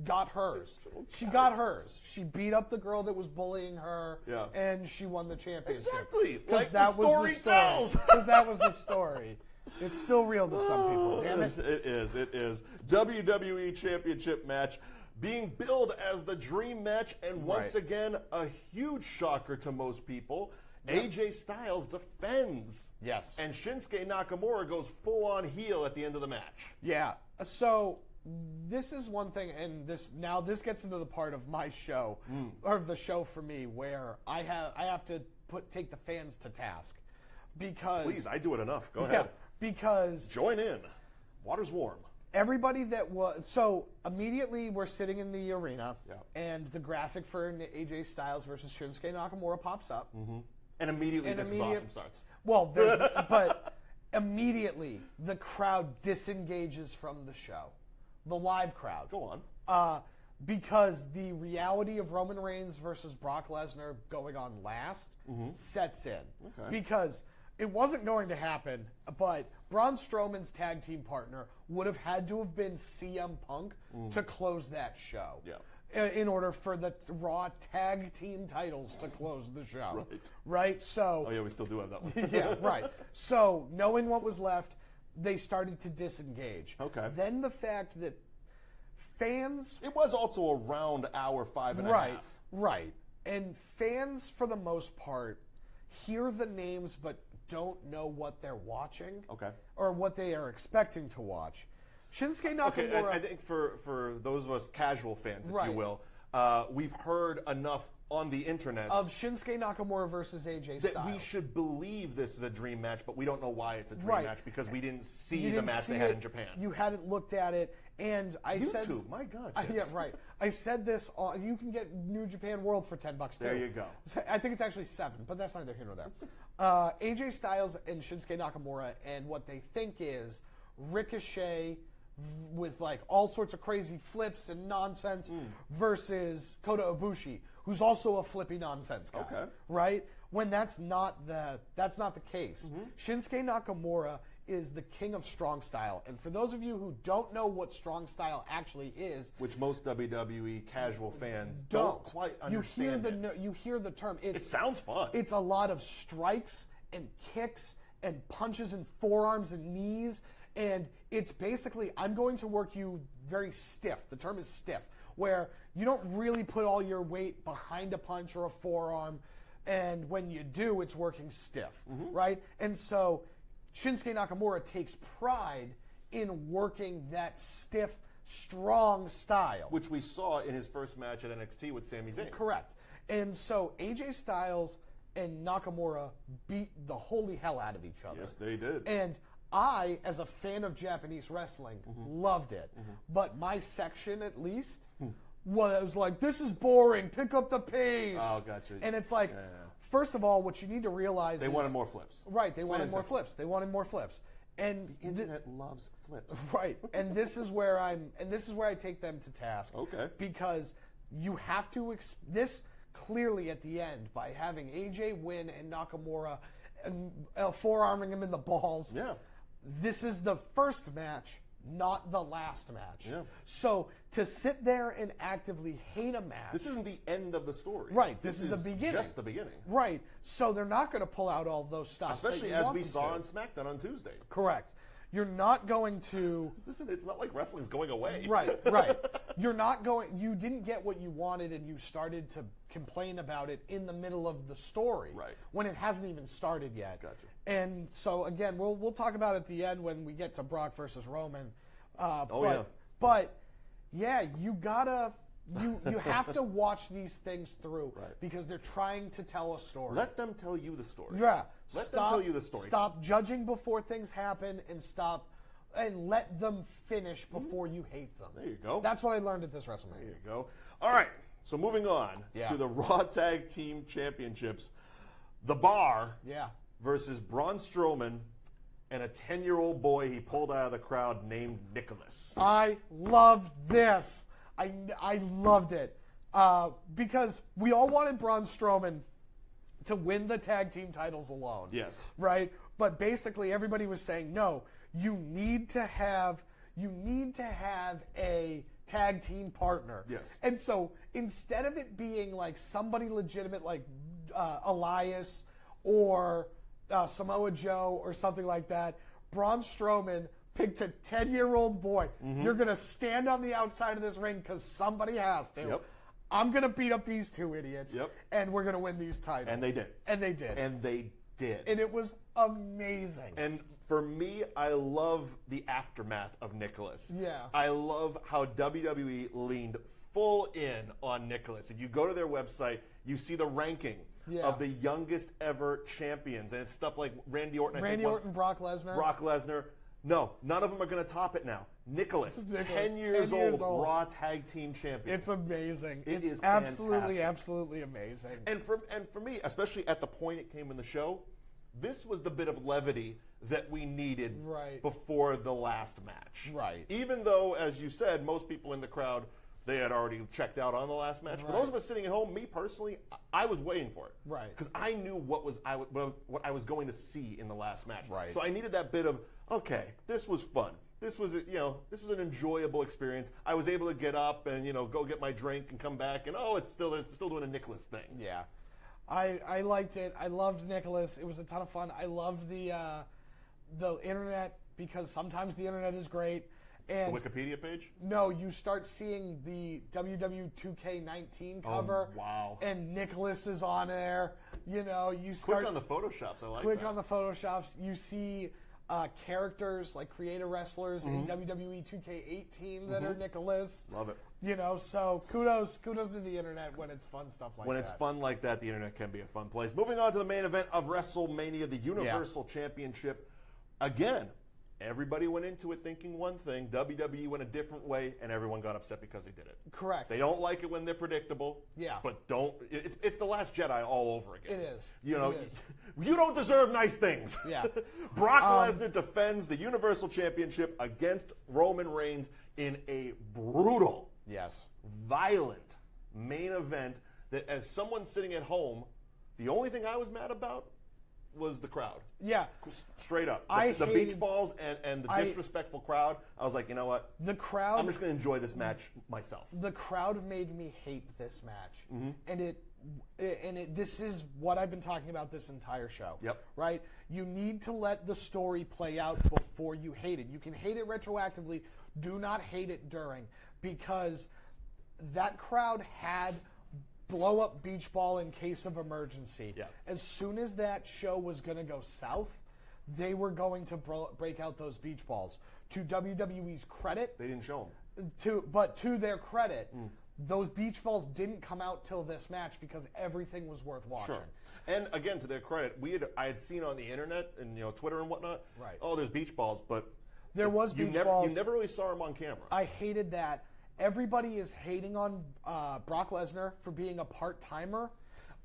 [SPEAKER 2] got hers. She got hers. She beat up the girl that was bullying her, and she won the championship.
[SPEAKER 1] Exactly.
[SPEAKER 2] Like the story tells. Because that was the story. It's still real to some people, damn it.
[SPEAKER 1] It is. WWE Championship match being billed as the dream match, and once again, a huge shocker to most people. AJ Styles defends.
[SPEAKER 2] Yes.
[SPEAKER 1] And Shinsuke Nakamura goes full-on heel at the end of the match.
[SPEAKER 2] Yeah. So this is one thing, and this gets into the part of my show, or the show for me, where I have to take the fans to task. Because
[SPEAKER 1] please, I do it enough. Go ahead.
[SPEAKER 2] Because
[SPEAKER 1] join in. Water's warm.
[SPEAKER 2] Everybody immediately we're sitting in the arena, and the graphic for AJ Styles versus Shinsuke Nakamura pops up.
[SPEAKER 1] Mm-hmm. And immediately this is awesome starts.
[SPEAKER 2] Well, but immediately the crowd disengages from the show, the live crowd.
[SPEAKER 1] Go on.
[SPEAKER 2] Because the reality of Roman Reigns versus Brock Lesnar going on last sets in.
[SPEAKER 1] Okay.
[SPEAKER 2] Because it wasn't going to happen, but Braun Strowman's tag team partner would have had to have been CM Punk to close that show.
[SPEAKER 1] Yeah.
[SPEAKER 2] In order for the Raw tag team titles to close the show. Right? So.
[SPEAKER 1] Oh, yeah, we still do have that one.
[SPEAKER 2] Yeah, right. So, knowing what was left, they started to disengage.
[SPEAKER 1] Okay.
[SPEAKER 2] Then the fact that fans.
[SPEAKER 1] It was also around hour 5.5.
[SPEAKER 2] Right. And fans, for the most part, hear the names but don't know what they're watching.
[SPEAKER 1] Okay.
[SPEAKER 2] Or what they are expecting to watch. Shinsuke Nakamura.
[SPEAKER 1] Okay, I think for those of us casual fans, if you will, we've heard enough on the internet
[SPEAKER 2] of Shinsuke Nakamura versus AJ Styles.
[SPEAKER 1] That we should believe this is a dream match, but we don't know why it's a dream match because we didn't see the match they had in Japan.
[SPEAKER 2] You hadn't looked at it, and I said,
[SPEAKER 1] YouTube, my God.
[SPEAKER 2] Yeah, right. I said this. You can get New Japan World for $10 too.
[SPEAKER 1] There you go.
[SPEAKER 2] I think it's actually $7, but that's neither here nor there. AJ Styles and Shinsuke Nakamura, and what they think is Ricochet with like all sorts of crazy flips and nonsense versus Kota Ibushi, who's also a flippy nonsense guy.
[SPEAKER 1] Okay.
[SPEAKER 2] Right? When that's not the case. Shinsuke Nakamura is the king of strong style. And for those of you who don't know what strong style actually is,
[SPEAKER 1] which most WWE casual fans don't quite understand.
[SPEAKER 2] You hear the term.
[SPEAKER 1] It sounds fun.
[SPEAKER 2] It's a lot of strikes and kicks and punches and forearms and knees. And it's basically, I'm going to work you very stiff. The term is stiff, where you don't really put all your weight behind a punch or a forearm. And when you do, it's working stiff, right? And so Shinsuke Nakamura takes pride in working that stiff, strong style.
[SPEAKER 1] Which we saw in his first match at NXT with Sami Zayn.
[SPEAKER 2] Correct. And so AJ Styles and Nakamura beat the holy hell out of each other.
[SPEAKER 1] Yes, they did.
[SPEAKER 2] And I, as a fan of Japanese wrestling, loved it. But my section, at least, was like, this is boring. Pick up the pace.
[SPEAKER 1] Oh, gotcha.
[SPEAKER 2] And it's like, first of all, what you need to realize is...
[SPEAKER 1] They wanted more flips.
[SPEAKER 2] Right, they wanted more flips. They wanted more flips. And
[SPEAKER 1] the internet loves flips.
[SPEAKER 2] Right. And this is where I take them to task.
[SPEAKER 1] Okay.
[SPEAKER 2] Because you have to this clearly at the end by having AJ win and Nakamura and forearming him in the balls.
[SPEAKER 1] Yeah.
[SPEAKER 2] This is the first match, not the last match.
[SPEAKER 1] Yeah.
[SPEAKER 2] So to sit there and actively hate a match.
[SPEAKER 1] This isn't the end of the story.
[SPEAKER 2] Right. This is the beginning.
[SPEAKER 1] Just the beginning.
[SPEAKER 2] Right. So they're not going to pull out all those stops.
[SPEAKER 1] Especially as we saw on SmackDown on Tuesday.
[SPEAKER 2] Correct. You're not going to...
[SPEAKER 1] Listen, it's not like wrestling's going away.
[SPEAKER 2] Right. You didn't get what you wanted and you started to complain about it in the middle of the story.
[SPEAKER 1] Right.
[SPEAKER 2] When it hasn't even started yet.
[SPEAKER 1] Gotcha.
[SPEAKER 2] And so, again, we'll talk about it at the end when we get to Brock versus Roman. But, yeah, you gotta... You have to watch these things through because they're trying to tell a story.
[SPEAKER 1] Let them tell you the story.
[SPEAKER 2] Yeah.
[SPEAKER 1] Let them tell you the story.
[SPEAKER 2] Stop judging before things happen and let them finish before you hate them.
[SPEAKER 1] There you go.
[SPEAKER 2] That's what I learned at this WrestleMania.
[SPEAKER 1] There you go. All right. So moving on to the Raw Tag Team Championships. The Bar versus Braun Strowman and a 10-year-old boy he pulled out of the crowd named Nicholas.
[SPEAKER 2] I loved this. I loved it because we all wanted Braun Strowman to win the tag team titles alone.
[SPEAKER 1] Yes.
[SPEAKER 2] Right? But basically everybody was saying, no, you need to have a tag team partner.
[SPEAKER 1] Yes.
[SPEAKER 2] And so instead of it being like somebody legitimate like Elias or Samoa Joe or something like that, Braun Strowman picked a 10-year-old boy. You're going to stand on the outside of this ring because somebody has to.
[SPEAKER 1] Yep.
[SPEAKER 2] I'm going to beat up these two idiots, and we're going to win these titles.
[SPEAKER 1] And they did.
[SPEAKER 2] And they did.
[SPEAKER 1] And
[SPEAKER 2] it was amazing.
[SPEAKER 1] And for me, I love the aftermath of Nicholas.
[SPEAKER 2] Yeah.
[SPEAKER 1] I love how WWE leaned full in on Nicholas. If you go to their website, you see the ranking of the youngest ever champions. And it's stuff like Randy Orton.
[SPEAKER 2] Brock Lesnar.
[SPEAKER 1] Brock Lesnar. No, none of them are going to top it now. Nicholas, 10 years old, Raw Tag Team Champion.
[SPEAKER 2] It's amazing.
[SPEAKER 1] It's
[SPEAKER 2] absolutely amazing.
[SPEAKER 1] And for me, especially at the point it came in the show, this was the bit of levity that we needed before the last match.
[SPEAKER 2] Right.
[SPEAKER 1] Even though, as you said, most people in the crowd, they had already checked out on the last match. For those of us sitting at home, me personally, I was waiting for it.
[SPEAKER 2] Right.
[SPEAKER 1] Because I knew what I was going to see in the last match.
[SPEAKER 2] Right.
[SPEAKER 1] So I needed that bit of, okay, this was fun. This was an enjoyable experience. I was able to get up and go get my drink and come back and it's still doing a Nicholas thing.
[SPEAKER 2] Yeah, I liked it. I loved Nicholas. It was a ton of fun. I loved the internet because sometimes the internet is great. And
[SPEAKER 1] the Wikipedia page?
[SPEAKER 2] No, you start seeing the WWE 2K19 cover.
[SPEAKER 1] Oh, wow.
[SPEAKER 2] And Nicholas is on there. You
[SPEAKER 1] Click on the Photoshops. I like that.
[SPEAKER 2] Click on the Photoshops. You see characters like creator wrestlers in WWE 2K18 that are Nicholas.
[SPEAKER 1] Love it.
[SPEAKER 2] So kudos to the internet when it's fun stuff like that.
[SPEAKER 1] When it's fun like that, the internet can be a fun place. Moving on to the main event of WrestleMania, the Universal Championship. Again, Everybody went into it thinking one thing. WWE went a different way, and everyone got upset because they did it.
[SPEAKER 2] Correct.
[SPEAKER 1] They don't like it when they're predictable.
[SPEAKER 2] Yeah.
[SPEAKER 1] But it's the Last Jedi all over again.
[SPEAKER 2] It is.
[SPEAKER 1] You know,
[SPEAKER 2] It is.
[SPEAKER 1] you don't deserve nice things.
[SPEAKER 2] Yeah.
[SPEAKER 1] Brock Lesnar defends the Universal Championship against Roman Reigns in a brutal, violent main event that, as someone sitting at home, the only thing I was mad about was the crowd.
[SPEAKER 2] Yeah.
[SPEAKER 1] Straight up.
[SPEAKER 2] I
[SPEAKER 1] The
[SPEAKER 2] hated-
[SPEAKER 1] beach balls and the disrespectful crowd, I was like, you know what?
[SPEAKER 2] The crowd.
[SPEAKER 1] I'm just going to enjoy this match myself.
[SPEAKER 2] The crowd made me hate this match. And this is what I've been talking about this entire show.
[SPEAKER 1] Yep.
[SPEAKER 2] Right? You need to let the story play out before you hate it. You can hate it retroactively. Do not hate it during, because that crowd had blow up beach ball in case of emergency.
[SPEAKER 1] Yeah.
[SPEAKER 2] As soon as that show was going to go south, they were going to break out those beach balls. To WWE's credit,
[SPEAKER 1] They didn't show them.
[SPEAKER 2] to their credit, those beach balls didn't come out till this match because everything was worth watching.
[SPEAKER 1] Sure. And again, to their credit, I had seen on the internet and Twitter and whatnot.
[SPEAKER 2] Right.
[SPEAKER 1] Oh, there's beach balls, but
[SPEAKER 2] There was beach balls.
[SPEAKER 1] You never really saw them on camera.
[SPEAKER 2] I hated that. Everybody is hating on Brock Lesnar for being a part-timer.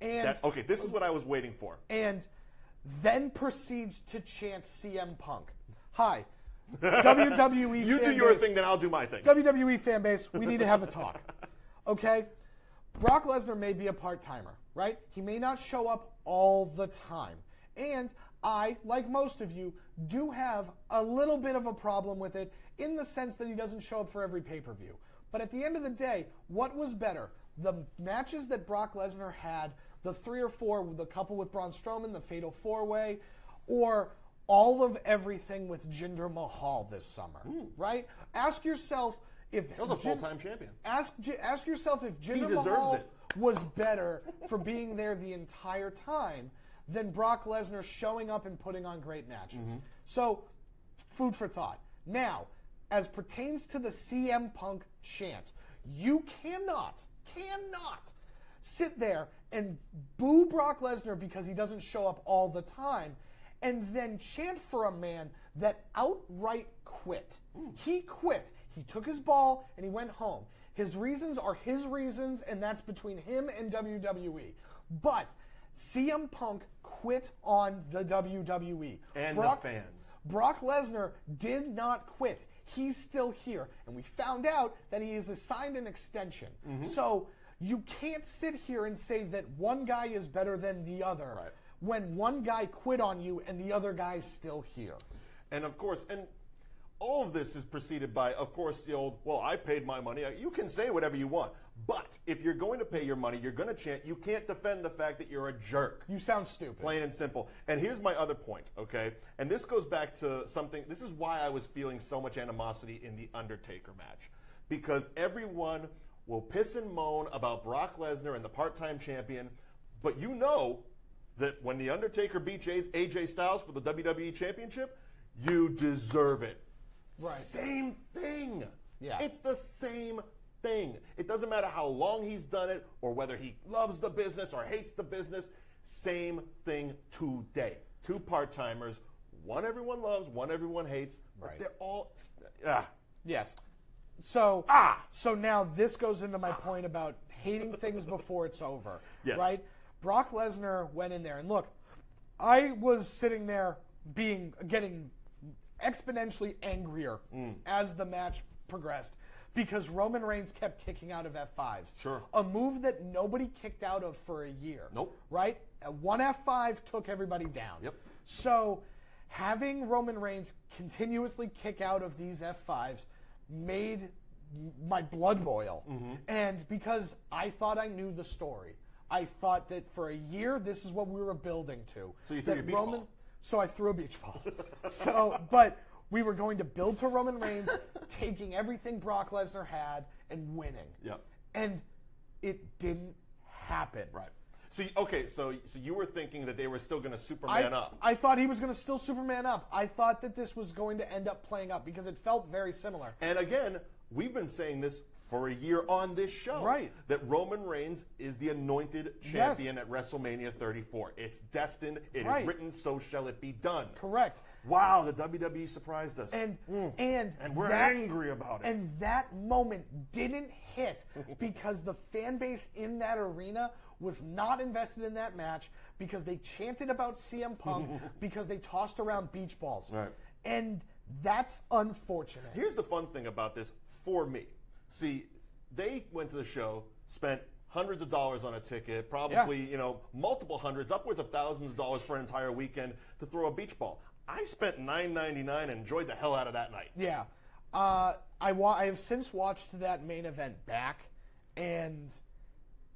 [SPEAKER 2] And
[SPEAKER 1] Okay, this is what I was waiting for.
[SPEAKER 2] and then proceeds to chant CM Punk. Hi, WWE
[SPEAKER 1] You
[SPEAKER 2] fan
[SPEAKER 1] do your
[SPEAKER 2] base.
[SPEAKER 1] thing, then I'll do my thing.
[SPEAKER 2] WWE fan base, we need to have a talk. Okay? Brock Lesnar may be a part-timer, right? He may not show up all the time. And I, like most of you, do have a little bit of a problem with it in the sense that he doesn't show up for every pay-per-view. But at the end of the day, what was better? The matches that Brock Lesnar had, the 3 or 4, the couple with Braun Strowman, the Fatal 4-Way, or all of everything with Jinder Mahal this summer, right? Ask yourself if...
[SPEAKER 1] That was a full-time champion.
[SPEAKER 2] Ask yourself if Jinder
[SPEAKER 1] deserves
[SPEAKER 2] Mahal
[SPEAKER 1] it.
[SPEAKER 2] was better for being there the entire time than Brock Lesnar showing up and putting on great matches. So, food for thought. Now, as pertains to the CM Punk chant, you cannot sit there and boo Brock Lesnar because he doesn't show up all the time and then chant for a man that outright quit. He quit. He took his ball and he went home. His reasons are his reasons, and that's between him and WWE. But CM Punk quit on the WWE.
[SPEAKER 1] And the fans.
[SPEAKER 2] Brock Lesnar did not quit. He's still here. And we found out that he is assigned an extension. So you can't sit here and say that one guy is better than the other when one guy quit on you and the other guy's still here.
[SPEAKER 1] And of course, and all of this is preceded by, of course, the old, well, I paid my money. You can say whatever you want. But if you're going to pay your money, you're going to chant. You can't defend the fact that you're a jerk.
[SPEAKER 2] You sound stupid.
[SPEAKER 1] Plain and simple. And here's my other point, okay? And this goes back to something, this is why I was feeling so much animosity in the Undertaker match. Because everyone will piss and moan about Brock Lesnar and the part-time champion, but you know that when the Undertaker beats AJ Styles for the WWE Championship, you deserve it.
[SPEAKER 2] Right.
[SPEAKER 1] Same thing.
[SPEAKER 2] Yeah.
[SPEAKER 1] It's the same thing. It doesn't matter how long he's done it or whether he loves the business or hates the business. Same thing today. 2 part-timers. One everyone loves, one everyone hates. But they're all...
[SPEAKER 2] Yes. So now this goes into my point about hating things before it's over.
[SPEAKER 1] Yes.
[SPEAKER 2] Right? Brock Lesnar went in there, and look, I was sitting there getting exponentially angrier as the match progressed because Roman Reigns kept kicking out of F5s.
[SPEAKER 1] Sure.
[SPEAKER 2] A move that nobody kicked out of for a year.
[SPEAKER 1] Nope.
[SPEAKER 2] Right? One F5 took everybody down.
[SPEAKER 1] Yep.
[SPEAKER 2] So having Roman Reigns continuously kick out of these F5s made my blood boil. And because I thought I knew the story. I thought that for a year, this is what we were building to.
[SPEAKER 1] So you threw your beach ball.
[SPEAKER 2] So I threw a beach ball. But we were going to build to Roman Reigns taking everything Brock Lesnar had and winning.
[SPEAKER 1] Yep.
[SPEAKER 2] And it didn't happen.
[SPEAKER 1] Right. So you were thinking that they were still going to Superman up.
[SPEAKER 2] I thought he was going to still Superman up. I thought that this was going to end up playing up because it felt very similar.
[SPEAKER 1] And again, we've been saying this for a year on this show.
[SPEAKER 2] Right.
[SPEAKER 1] That Roman Reigns is the anointed champion at WrestleMania 34. It's destined. It is written. So shall it be done.
[SPEAKER 2] Correct.
[SPEAKER 1] Wow, the WWE surprised us.
[SPEAKER 2] And
[SPEAKER 1] we're angry about it.
[SPEAKER 2] And that moment didn't hit because the fan base in that arena was not invested in that match, because they chanted about CM Punk, because they tossed around beach balls.
[SPEAKER 1] Right.
[SPEAKER 2] And that's unfortunate.
[SPEAKER 1] Here's the fun thing about this for me. See, they went to the show, spent hundreds of dollars on a ticket, probably, multiple hundreds, upwards of thousands of dollars for an entire weekend to throw a beach ball. I spent $9.99 and enjoyed the hell out of that night.
[SPEAKER 2] Yeah. I have since watched that main event back, and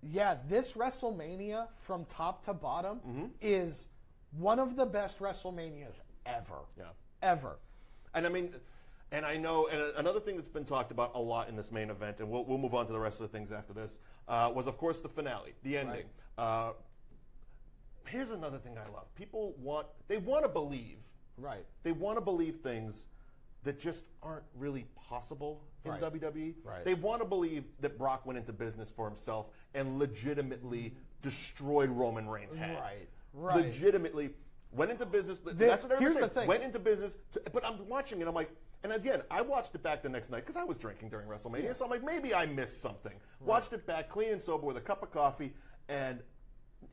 [SPEAKER 2] this WrestleMania from top to bottom is one of the best WrestleManias ever.
[SPEAKER 1] Yeah.
[SPEAKER 2] Ever.
[SPEAKER 1] And I mean, and I know, and another thing that's been talked about a lot in this main event, and we'll move on to the rest of the things after this, was, of course, the finale, the ending. Right. Here's another thing I love. People want to believe.
[SPEAKER 2] Right.
[SPEAKER 1] They want to believe things that just aren't really possible in WWE.
[SPEAKER 2] Right.
[SPEAKER 1] They want to believe that Brock went into business for himself and legitimately destroyed Roman Reigns' head.
[SPEAKER 2] Right.
[SPEAKER 1] Legitimately went into business. That's what everyone said.
[SPEAKER 2] The thing.
[SPEAKER 1] Went into business. But I'm watching it. I'm like, and again, I watched it back the next night because I was drinking during WrestleMania. So I'm like, maybe I missed something. Right. Watched it back, clean and sober, with a cup of coffee, and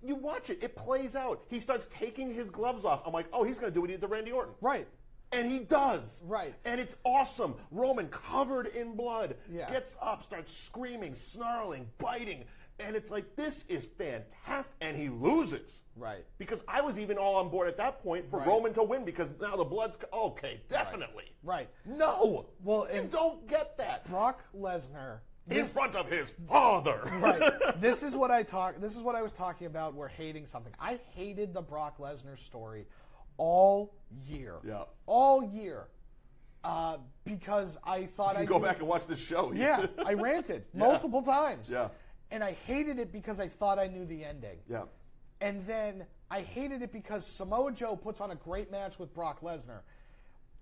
[SPEAKER 1] you watch it. It plays out. He starts taking his gloves off. I'm like, oh, he's going to do what he did to Randy Orton.
[SPEAKER 2] Right.
[SPEAKER 1] And he does.
[SPEAKER 2] Right.
[SPEAKER 1] And it's awesome. Roman, covered in blood,
[SPEAKER 2] gets
[SPEAKER 1] up, starts screaming, snarling, biting. And it's like, this is fantastic. And he loses.
[SPEAKER 2] Right.
[SPEAKER 1] Because I was even all on board at that point for Roman to win, because now the blood's... Okay, definitely.
[SPEAKER 2] Right.
[SPEAKER 1] No.
[SPEAKER 2] Well,
[SPEAKER 1] you don't get that.
[SPEAKER 2] Brock Lesnar...
[SPEAKER 1] in front of his father.
[SPEAKER 2] Right. This is what I was talking about. We're hating something. I hated the Brock Lesnar story all year.
[SPEAKER 1] Yeah.
[SPEAKER 2] All year. Because I thought
[SPEAKER 1] go back and watch this show.
[SPEAKER 2] Yeah. I ranted multiple times.
[SPEAKER 1] Yeah.
[SPEAKER 2] And I hated it because I thought I knew the ending.
[SPEAKER 1] Yeah.
[SPEAKER 2] And then I hated it because Samoa Joe puts on a great match with Brock Lesnar.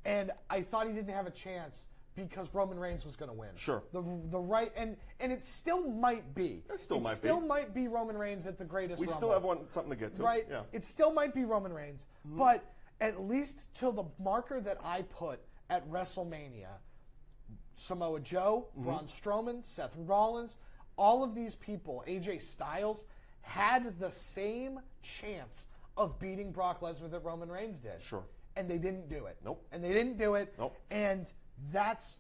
[SPEAKER 2] And I thought he didn't have a chance because Roman Reigns was going to win.
[SPEAKER 1] Sure.
[SPEAKER 2] The right and it still might be.
[SPEAKER 1] It still
[SPEAKER 2] might be Roman Reigns at the greatest
[SPEAKER 1] We
[SPEAKER 2] Rumble.
[SPEAKER 1] still have something to get to.
[SPEAKER 2] Right?
[SPEAKER 1] Yeah.
[SPEAKER 2] It still might be Roman Reigns. But at least till the marker that I put at WrestleMania, Samoa Joe, Braun Strowman, Seth Rollins, all of these people, AJ Styles, had the same chance of beating Brock Lesnar that Roman Reigns did.
[SPEAKER 1] Sure.
[SPEAKER 2] And they didn't do it.
[SPEAKER 1] Nope.
[SPEAKER 2] And they didn't do it.
[SPEAKER 1] Nope.
[SPEAKER 2] And that's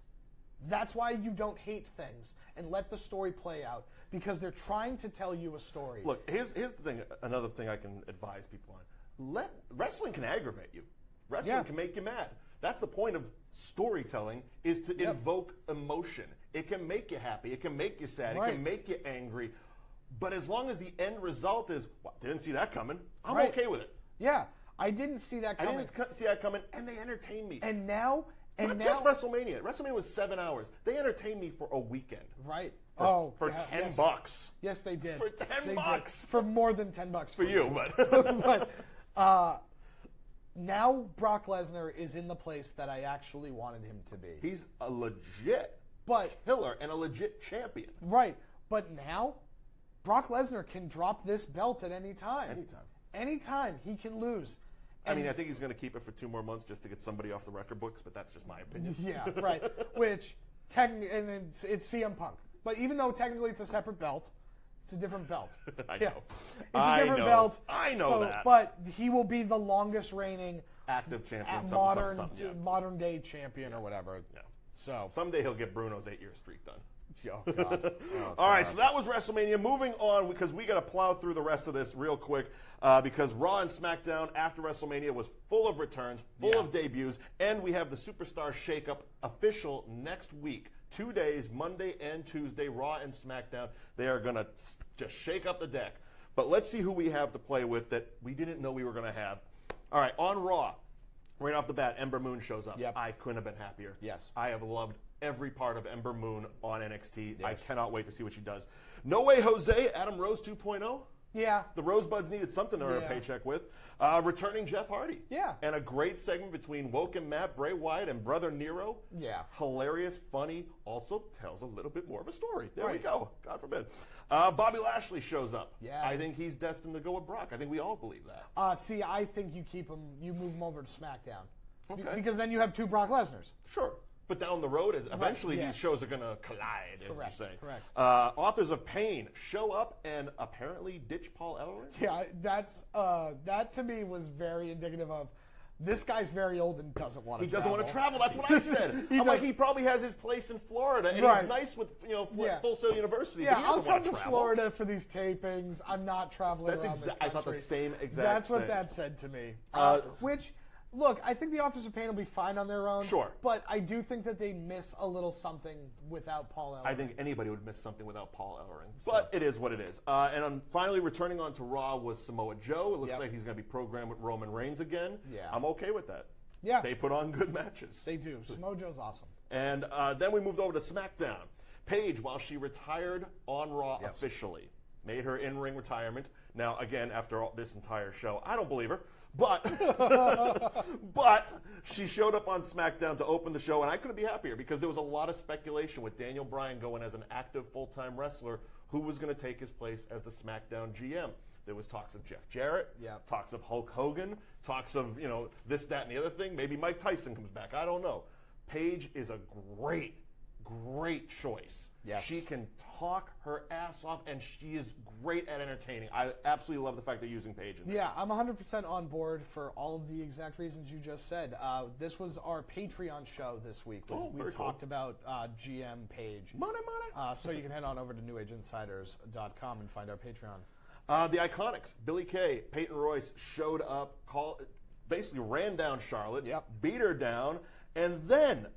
[SPEAKER 2] why you don't hate things and let the story play out, because they're trying to tell you a story.
[SPEAKER 1] Look, here's the thing. Another thing I can advise people on: wrestling can aggravate you. Wrestling can make you mad. That's the point of storytelling, is to invoke emotion. It can make you happy. It can make you sad.
[SPEAKER 2] Right.
[SPEAKER 1] It can make you angry. But as long as the end result is, well, didn't see that coming, I'm
[SPEAKER 2] Right.
[SPEAKER 1] okay with it.
[SPEAKER 2] Yeah, I didn't see that coming.
[SPEAKER 1] I didn't see that coming, and they entertained me.
[SPEAKER 2] And now...
[SPEAKER 1] Not just WrestleMania. WrestleMania was 7 hours. They entertained me for a weekend.
[SPEAKER 2] Right.
[SPEAKER 1] For $10.
[SPEAKER 2] Yes, they did.
[SPEAKER 1] For $10.
[SPEAKER 2] For more than $10
[SPEAKER 1] for you, but
[SPEAKER 2] now Brock Lesnar is in the place that I actually wanted him to be.
[SPEAKER 1] He's a legit killer and a legit champion.
[SPEAKER 2] Right. But now Brock Lesnar can drop this belt at any time. Anytime he can lose.
[SPEAKER 1] I mean, I think he's going to keep it for 2 more months just to get somebody off the record books, but that's just my opinion.
[SPEAKER 2] Yeah, right. Which, and it's CM Punk. But even though technically it's a separate belt, it's a different belt.
[SPEAKER 1] I know.
[SPEAKER 2] It's a different belt.
[SPEAKER 1] I know that.
[SPEAKER 2] But he will be the longest reigning
[SPEAKER 1] active champion,
[SPEAKER 2] modern day champion or whatever. Yeah. So
[SPEAKER 1] someday he'll get Bruno's 8-year streak done.
[SPEAKER 2] Oh, God.
[SPEAKER 1] All right, so that was WrestleMania. Moving on, because we got to plow through the rest of this real quick, because Raw and SmackDown after WrestleMania was full of returns, full of debuts, and we have the Superstar Shakeup official next week. 2 days, Monday and Tuesday, Raw and SmackDown. They are going to just shake up the deck. But let's see who we have to play with that we didn't know we were going to have. All right, on Raw, right off the bat, Ember Moon shows up.
[SPEAKER 2] Yep.
[SPEAKER 1] I couldn't have been happier.
[SPEAKER 2] Yes.
[SPEAKER 1] I have loved every part of Ember Moon on NXT. Yes. I cannot wait to see what she does. No Way Jose, Adam Rose 2.0.
[SPEAKER 2] Yeah.
[SPEAKER 1] The Rosebuds needed something to earn a
[SPEAKER 2] Yeah.
[SPEAKER 1] paycheck with. Returning Jeff Hardy.
[SPEAKER 2] Yeah.
[SPEAKER 1] And a great segment between Woke and Matt, Bray Wyatt, and Brother Nero.
[SPEAKER 2] Yeah.
[SPEAKER 1] Hilarious, funny, also tells a little bit more of a story. There we
[SPEAKER 2] Right.
[SPEAKER 1] go. God forbid. Bobby Lashley shows up.
[SPEAKER 2] Yeah.
[SPEAKER 1] I think he's destined to go with Brock. I think we all believe that.
[SPEAKER 2] See, I think you keep him, you move him over to SmackDown.
[SPEAKER 1] Okay.
[SPEAKER 2] Because then you have 2 Brock Lesnars.
[SPEAKER 1] Sure. But down the road, eventually
[SPEAKER 2] yes.
[SPEAKER 1] these shows are going to collide, as
[SPEAKER 2] Correct,
[SPEAKER 1] you say.
[SPEAKER 2] correct.
[SPEAKER 1] Authors of Pain show up and apparently ditch Paul Ellering.
[SPEAKER 2] Yeah, that to me was very indicative of this guy's very old and doesn't want to
[SPEAKER 1] He
[SPEAKER 2] travel.
[SPEAKER 1] doesn't want to travel. That's what I said. I'm like, he probably has his place in Florida, and
[SPEAKER 2] Right.
[SPEAKER 1] he's nice with
[SPEAKER 2] Yeah.
[SPEAKER 1] Full Sail University.
[SPEAKER 2] Yeah,
[SPEAKER 1] but he
[SPEAKER 2] I'll
[SPEAKER 1] doesn't
[SPEAKER 2] come
[SPEAKER 1] want
[SPEAKER 2] to
[SPEAKER 1] travel.
[SPEAKER 2] Florida for these tapings. I'm not traveling
[SPEAKER 1] That's
[SPEAKER 2] around the country.
[SPEAKER 1] I thought the same exact
[SPEAKER 2] That's what
[SPEAKER 1] thing.
[SPEAKER 2] that said to me. Which, look, I think the Authors of Pain will be fine on their own.
[SPEAKER 1] Sure.
[SPEAKER 2] But I do think that they miss a little something without Paul Ellering.
[SPEAKER 1] I think anybody would miss something without Paul Ellering. But it is what it is. And finally returning on to Raw was Samoa Joe. It looks
[SPEAKER 2] Yep.
[SPEAKER 1] like he's going to be programmed with Roman Reigns again.
[SPEAKER 2] Yeah.
[SPEAKER 1] I'm okay with that.
[SPEAKER 2] Yeah.
[SPEAKER 1] They put on good matches.
[SPEAKER 2] They do. Samoa Joe's awesome.
[SPEAKER 1] And then we moved over to SmackDown. Paige, while she retired on Raw
[SPEAKER 2] Yes.
[SPEAKER 1] officially, made her in-ring retirement. Now, again, after this entire show, I don't believe her, but but she showed up on SmackDown to open the show, and I couldn't be happier because there was a lot of speculation with Daniel Bryan going as an active full-time wrestler who was going to take his place as the SmackDown GM. There was talks of Jeff Jarrett,
[SPEAKER 2] Yep.
[SPEAKER 1] talks of Hulk Hogan, talks of, this, that, and the other thing. Maybe Mike Tyson comes back. I don't know. Paige is a great, great choice.
[SPEAKER 2] Yes.
[SPEAKER 1] She can talk her ass off, and she is great at entertaining. I absolutely love the fact they're using Paige in this.
[SPEAKER 2] Yeah, I'm 100% on board for all of the exact reasons you just said. This was our Patreon show this week.
[SPEAKER 1] Oh,
[SPEAKER 2] we
[SPEAKER 1] very
[SPEAKER 2] talked
[SPEAKER 1] cool.
[SPEAKER 2] about GM Paige.
[SPEAKER 1] Money.
[SPEAKER 2] So you can head on over to NewAgeInsiders.com and find our Patreon.
[SPEAKER 1] The Iconics, Billy Kay, Peyton Royce showed up, basically ran down Charlotte,
[SPEAKER 2] Yep.
[SPEAKER 1] beat her down, and then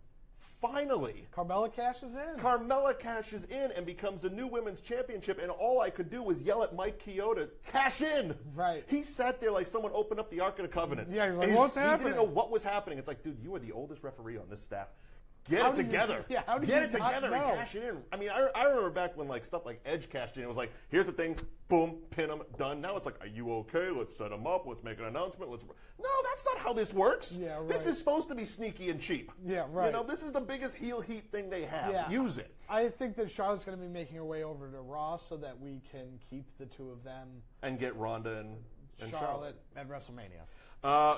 [SPEAKER 1] finally
[SPEAKER 2] Carmella cashes in.
[SPEAKER 1] Carmella cashes in and becomes the new women's championship, and all I could do was yell at Mike Chioda, cash in!
[SPEAKER 2] Right.
[SPEAKER 1] He sat there like someone opened up the Ark of the Covenant.
[SPEAKER 2] Yeah, he's like,
[SPEAKER 1] And
[SPEAKER 2] "What's
[SPEAKER 1] He
[SPEAKER 2] happening?"
[SPEAKER 1] didn't know what was happening. It's like, dude, you are the oldest referee on this staff. Get
[SPEAKER 2] How
[SPEAKER 1] it
[SPEAKER 2] do you-
[SPEAKER 1] together.
[SPEAKER 2] yeah, how do
[SPEAKER 1] Get
[SPEAKER 2] you
[SPEAKER 1] it
[SPEAKER 2] not
[SPEAKER 1] together
[SPEAKER 2] know?
[SPEAKER 1] and cash it in. I mean, I remember back when stuff like Edge cashed in. It was like, here's the thing, boom, pin him, done. Now it's like, are you okay? Let's set him up. Let's make an announcement. No, that's not how this works.
[SPEAKER 2] Yeah,
[SPEAKER 1] This
[SPEAKER 2] right.
[SPEAKER 1] is supposed to be sneaky and cheap.
[SPEAKER 2] Yeah, right.
[SPEAKER 1] This is the biggest heel heat thing they have.
[SPEAKER 2] Yeah.
[SPEAKER 1] Use it.
[SPEAKER 2] I think that Charlotte's going to be making her way over to Raw so that we can keep the two of them,
[SPEAKER 1] And get Ronda and Charlotte.
[SPEAKER 2] at WrestleMania.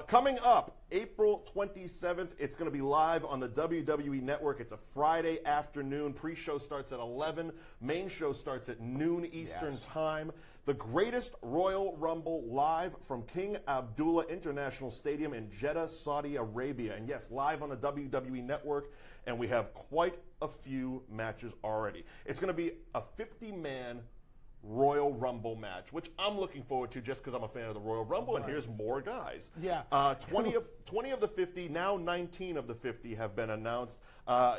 [SPEAKER 1] Coming up, April 27th, it's going to be live on the WWE Network. It's a Friday afternoon. Pre-show starts at 11. Main show starts at noon Eastern
[SPEAKER 2] Yes.
[SPEAKER 1] Time. The greatest Royal Rumble live from King Abdullah International Stadium in Jeddah, Saudi Arabia. And yes, live on the WWE Network. And we have quite a few matches already. It's going to be a 50-man Royal Rumble match, which I'm looking forward to just because I'm a fan of the Royal Rumble, and here's more guys.
[SPEAKER 2] Yeah.
[SPEAKER 1] 20 of the 50, now 19 of the 50 have been announced,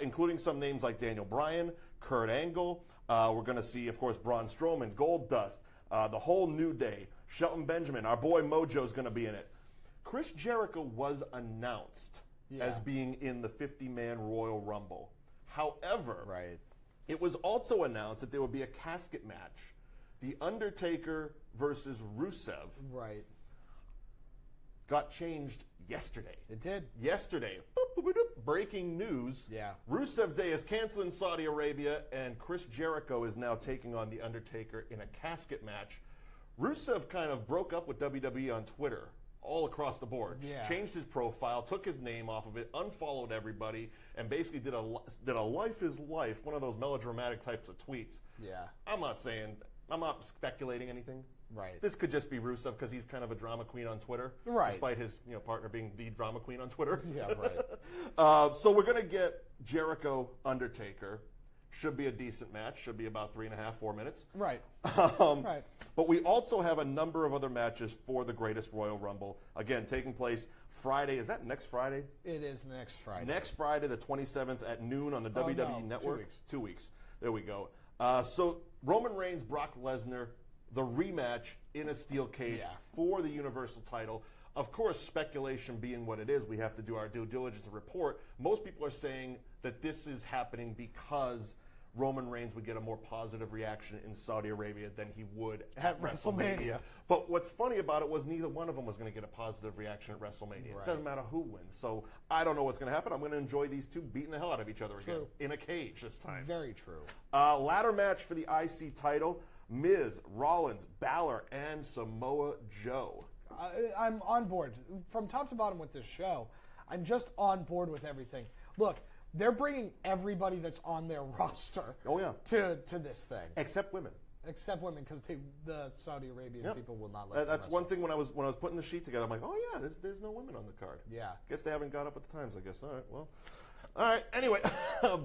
[SPEAKER 1] including some names like Daniel Bryan, Kurt Angle. We're going to see, of course, Braun Strowman, Goldust, the whole New Day, Shelton Benjamin, our boy Mojo's going to be in it. Chris Jericho was announced as being in the 50-man Royal Rumble. However, it was also announced that there would be a casket match. The Undertaker versus Rusev got changed yesterday.
[SPEAKER 2] It did.
[SPEAKER 1] Yesterday. Boop, boop, boop, boop. Breaking news.
[SPEAKER 2] Yeah.
[SPEAKER 1] Rusev Day is canceled in Saudi Arabia, and Chris Jericho is now taking on The Undertaker in a casket match. Rusev kind of broke up with WWE on Twitter all across the board.
[SPEAKER 2] Yeah.
[SPEAKER 1] Changed his profile, took his name off of it, unfollowed everybody, and basically did a life is life, one of those melodramatic types of tweets.
[SPEAKER 2] Yeah.
[SPEAKER 1] I'm not speculating anything.
[SPEAKER 2] Right.
[SPEAKER 1] This could just be Rusev because he's kind of a drama queen on Twitter.
[SPEAKER 2] Right.
[SPEAKER 1] Despite his partner being the drama queen on Twitter.
[SPEAKER 2] Yeah, right.
[SPEAKER 1] So we're going to get Jericho Undertaker. Should be a decent match. Should be about 3.5, 4 minutes.
[SPEAKER 2] Right.
[SPEAKER 1] Right. But we also have a number of other matches for the Greatest Royal Rumble. Again, taking place Friday. Is that next Friday?
[SPEAKER 2] It is next Friday.
[SPEAKER 1] Next Friday, the 27th at noon on the WWE Network.
[SPEAKER 2] 2 weeks.
[SPEAKER 1] 2 weeks. There we go. So Roman Reigns, Brock Lesnar, the rematch in a steel cage for the Universal title. Of course, speculation being what it is, we have to do our due diligence and report. Most people are saying that this is happening because Roman Reigns would get a more positive reaction in Saudi Arabia than he would
[SPEAKER 2] At WrestleMania.
[SPEAKER 1] But what's funny about it was neither one of them was going to get a positive reaction at WrestleMania.
[SPEAKER 2] Right.
[SPEAKER 1] It doesn't matter who wins. So I don't know what's going to happen. I'm going to enjoy these two beating the hell out of each other again in a cage this time.
[SPEAKER 2] Very true.
[SPEAKER 1] Ladder match for the IC title: Miz, Rollins, Balor, and Samoa Joe.
[SPEAKER 2] I'm on board from top to bottom with this show. I'm just on board with everything. Look, they're bringing everybody that's on their roster.
[SPEAKER 1] Oh yeah.
[SPEAKER 2] To this thing,
[SPEAKER 1] Except women.
[SPEAKER 2] except women, because the Saudi Arabian people will not let. them
[SPEAKER 1] That's
[SPEAKER 2] wrestle.
[SPEAKER 1] one thing when I was putting the sheet together. I'm like, oh yeah, there's no women on the card.
[SPEAKER 2] Yeah.
[SPEAKER 1] Guess they haven't got up with the times. I guess. All right. Well. All right. Anyway,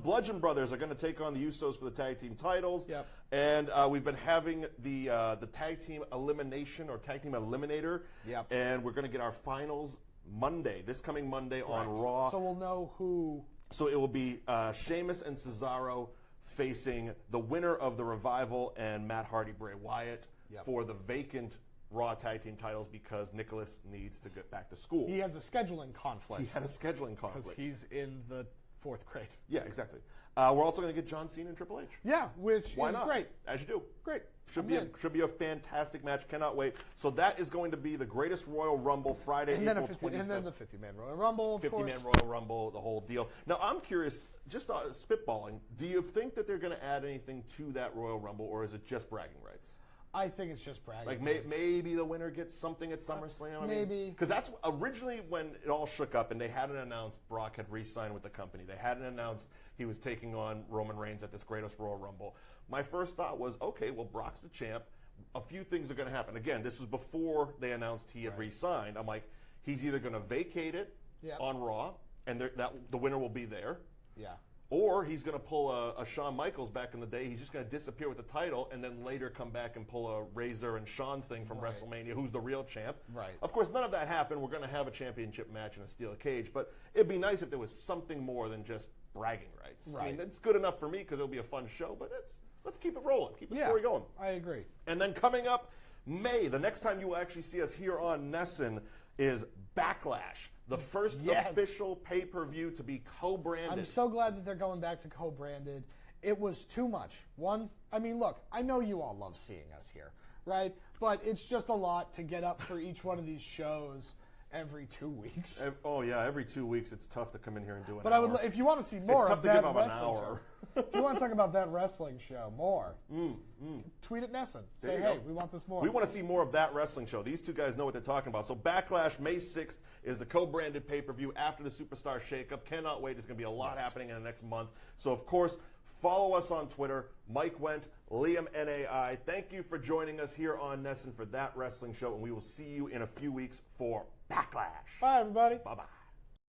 [SPEAKER 1] Bludgeon Brothers are going to take on the Usos for the tag team titles.
[SPEAKER 2] Yep.
[SPEAKER 1] And we've been having the tag team elimination or tag team eliminator.
[SPEAKER 2] Yep.
[SPEAKER 1] And we're going to get our finals Monday, this coming Monday on Raw.
[SPEAKER 2] So we'll know who.
[SPEAKER 1] So it will be Sheamus and Cesaro facing the winner of the Revival and Matt Hardy, Bray Wyatt for the vacant Raw tag team titles because Nicholas needs to get back to school.
[SPEAKER 2] He has a scheduling conflict.
[SPEAKER 1] He had a scheduling conflict.
[SPEAKER 2] Because he's in the 4th grade.
[SPEAKER 1] Yeah, exactly. We're also going to get John Cena and Triple H.
[SPEAKER 2] Yeah, which
[SPEAKER 1] Why
[SPEAKER 2] is
[SPEAKER 1] not?
[SPEAKER 2] great.
[SPEAKER 1] As you do.
[SPEAKER 2] Great.
[SPEAKER 1] Should be a fantastic match. Cannot wait. So that is going to be the greatest Royal Rumble Friday,
[SPEAKER 2] And then,
[SPEAKER 1] April 27th.
[SPEAKER 2] and then the 50-man Royal Rumble, of
[SPEAKER 1] 50-man Royal Rumble, the whole deal. Now, I'm curious, just spitballing, do you think that they're going to add anything to that Royal Rumble, or is it just bragging rights?
[SPEAKER 2] I think it's just bragging.
[SPEAKER 1] Like
[SPEAKER 2] rights.
[SPEAKER 1] maybe the winner gets something at SummerSlam.
[SPEAKER 2] Maybe.
[SPEAKER 1] Because that's originally when it all shook up and they hadn't announced Brock had re-signed with the company. They hadn't announced he was taking on Roman Reigns at this greatest Royal Rumble. My first thought was, okay, well, Brock's the champ. A few things are going to happen. Again, this was before they announced he had re-signed. I'm like, he's either going to vacate it on Raw, and the winner will be there.
[SPEAKER 2] Yeah.
[SPEAKER 1] Or he's going to pull a Shawn Michaels back in the day. He's just going to disappear with the title and then later come back and pull a Razor and Shawn thing from WrestleMania, who's the real champ.
[SPEAKER 2] Right.
[SPEAKER 1] Of course, none of that happened. We're going to have a championship match in a steel cage, but it'd be nice if there was something more than just bragging rights.
[SPEAKER 2] Right.
[SPEAKER 1] I mean, it's good enough for me because it'll be a fun show, but let's keep it rolling. Keep the story going.
[SPEAKER 2] I agree.
[SPEAKER 1] And then coming up, May, the next time you will actually see us here on NESN is Backlash. The first official pay-per-view to be co-branded.
[SPEAKER 2] I'm so glad that they're going back to co-branded. It was too much. I mean, look, I know you all love seeing us here, right? But it's just a lot to get up for each one of these shows every 2 weeks.
[SPEAKER 1] Every 2 weeks it's tough to come in here and do it.
[SPEAKER 2] But if you want to see more of that
[SPEAKER 1] an
[SPEAKER 2] wrestling
[SPEAKER 1] hour.
[SPEAKER 2] show, if you want to talk about that wrestling show more, tweet at NESN. Say, hey, we want this more.
[SPEAKER 1] We want to see more of that wrestling show. These two guys know what they're talking about. So Backlash, May 6th, is the co-branded pay-per-view after the Superstar Shakeup. Cannot wait. There's going to be a lot happening in the next month. So, of course, follow us on Twitter, Mike Wendt, Liam NAI. Thank you for joining us here on NESN for that wrestling show, and we will see you in a few weeks for Backlash.
[SPEAKER 2] Bye, everybody.
[SPEAKER 1] Bye-bye.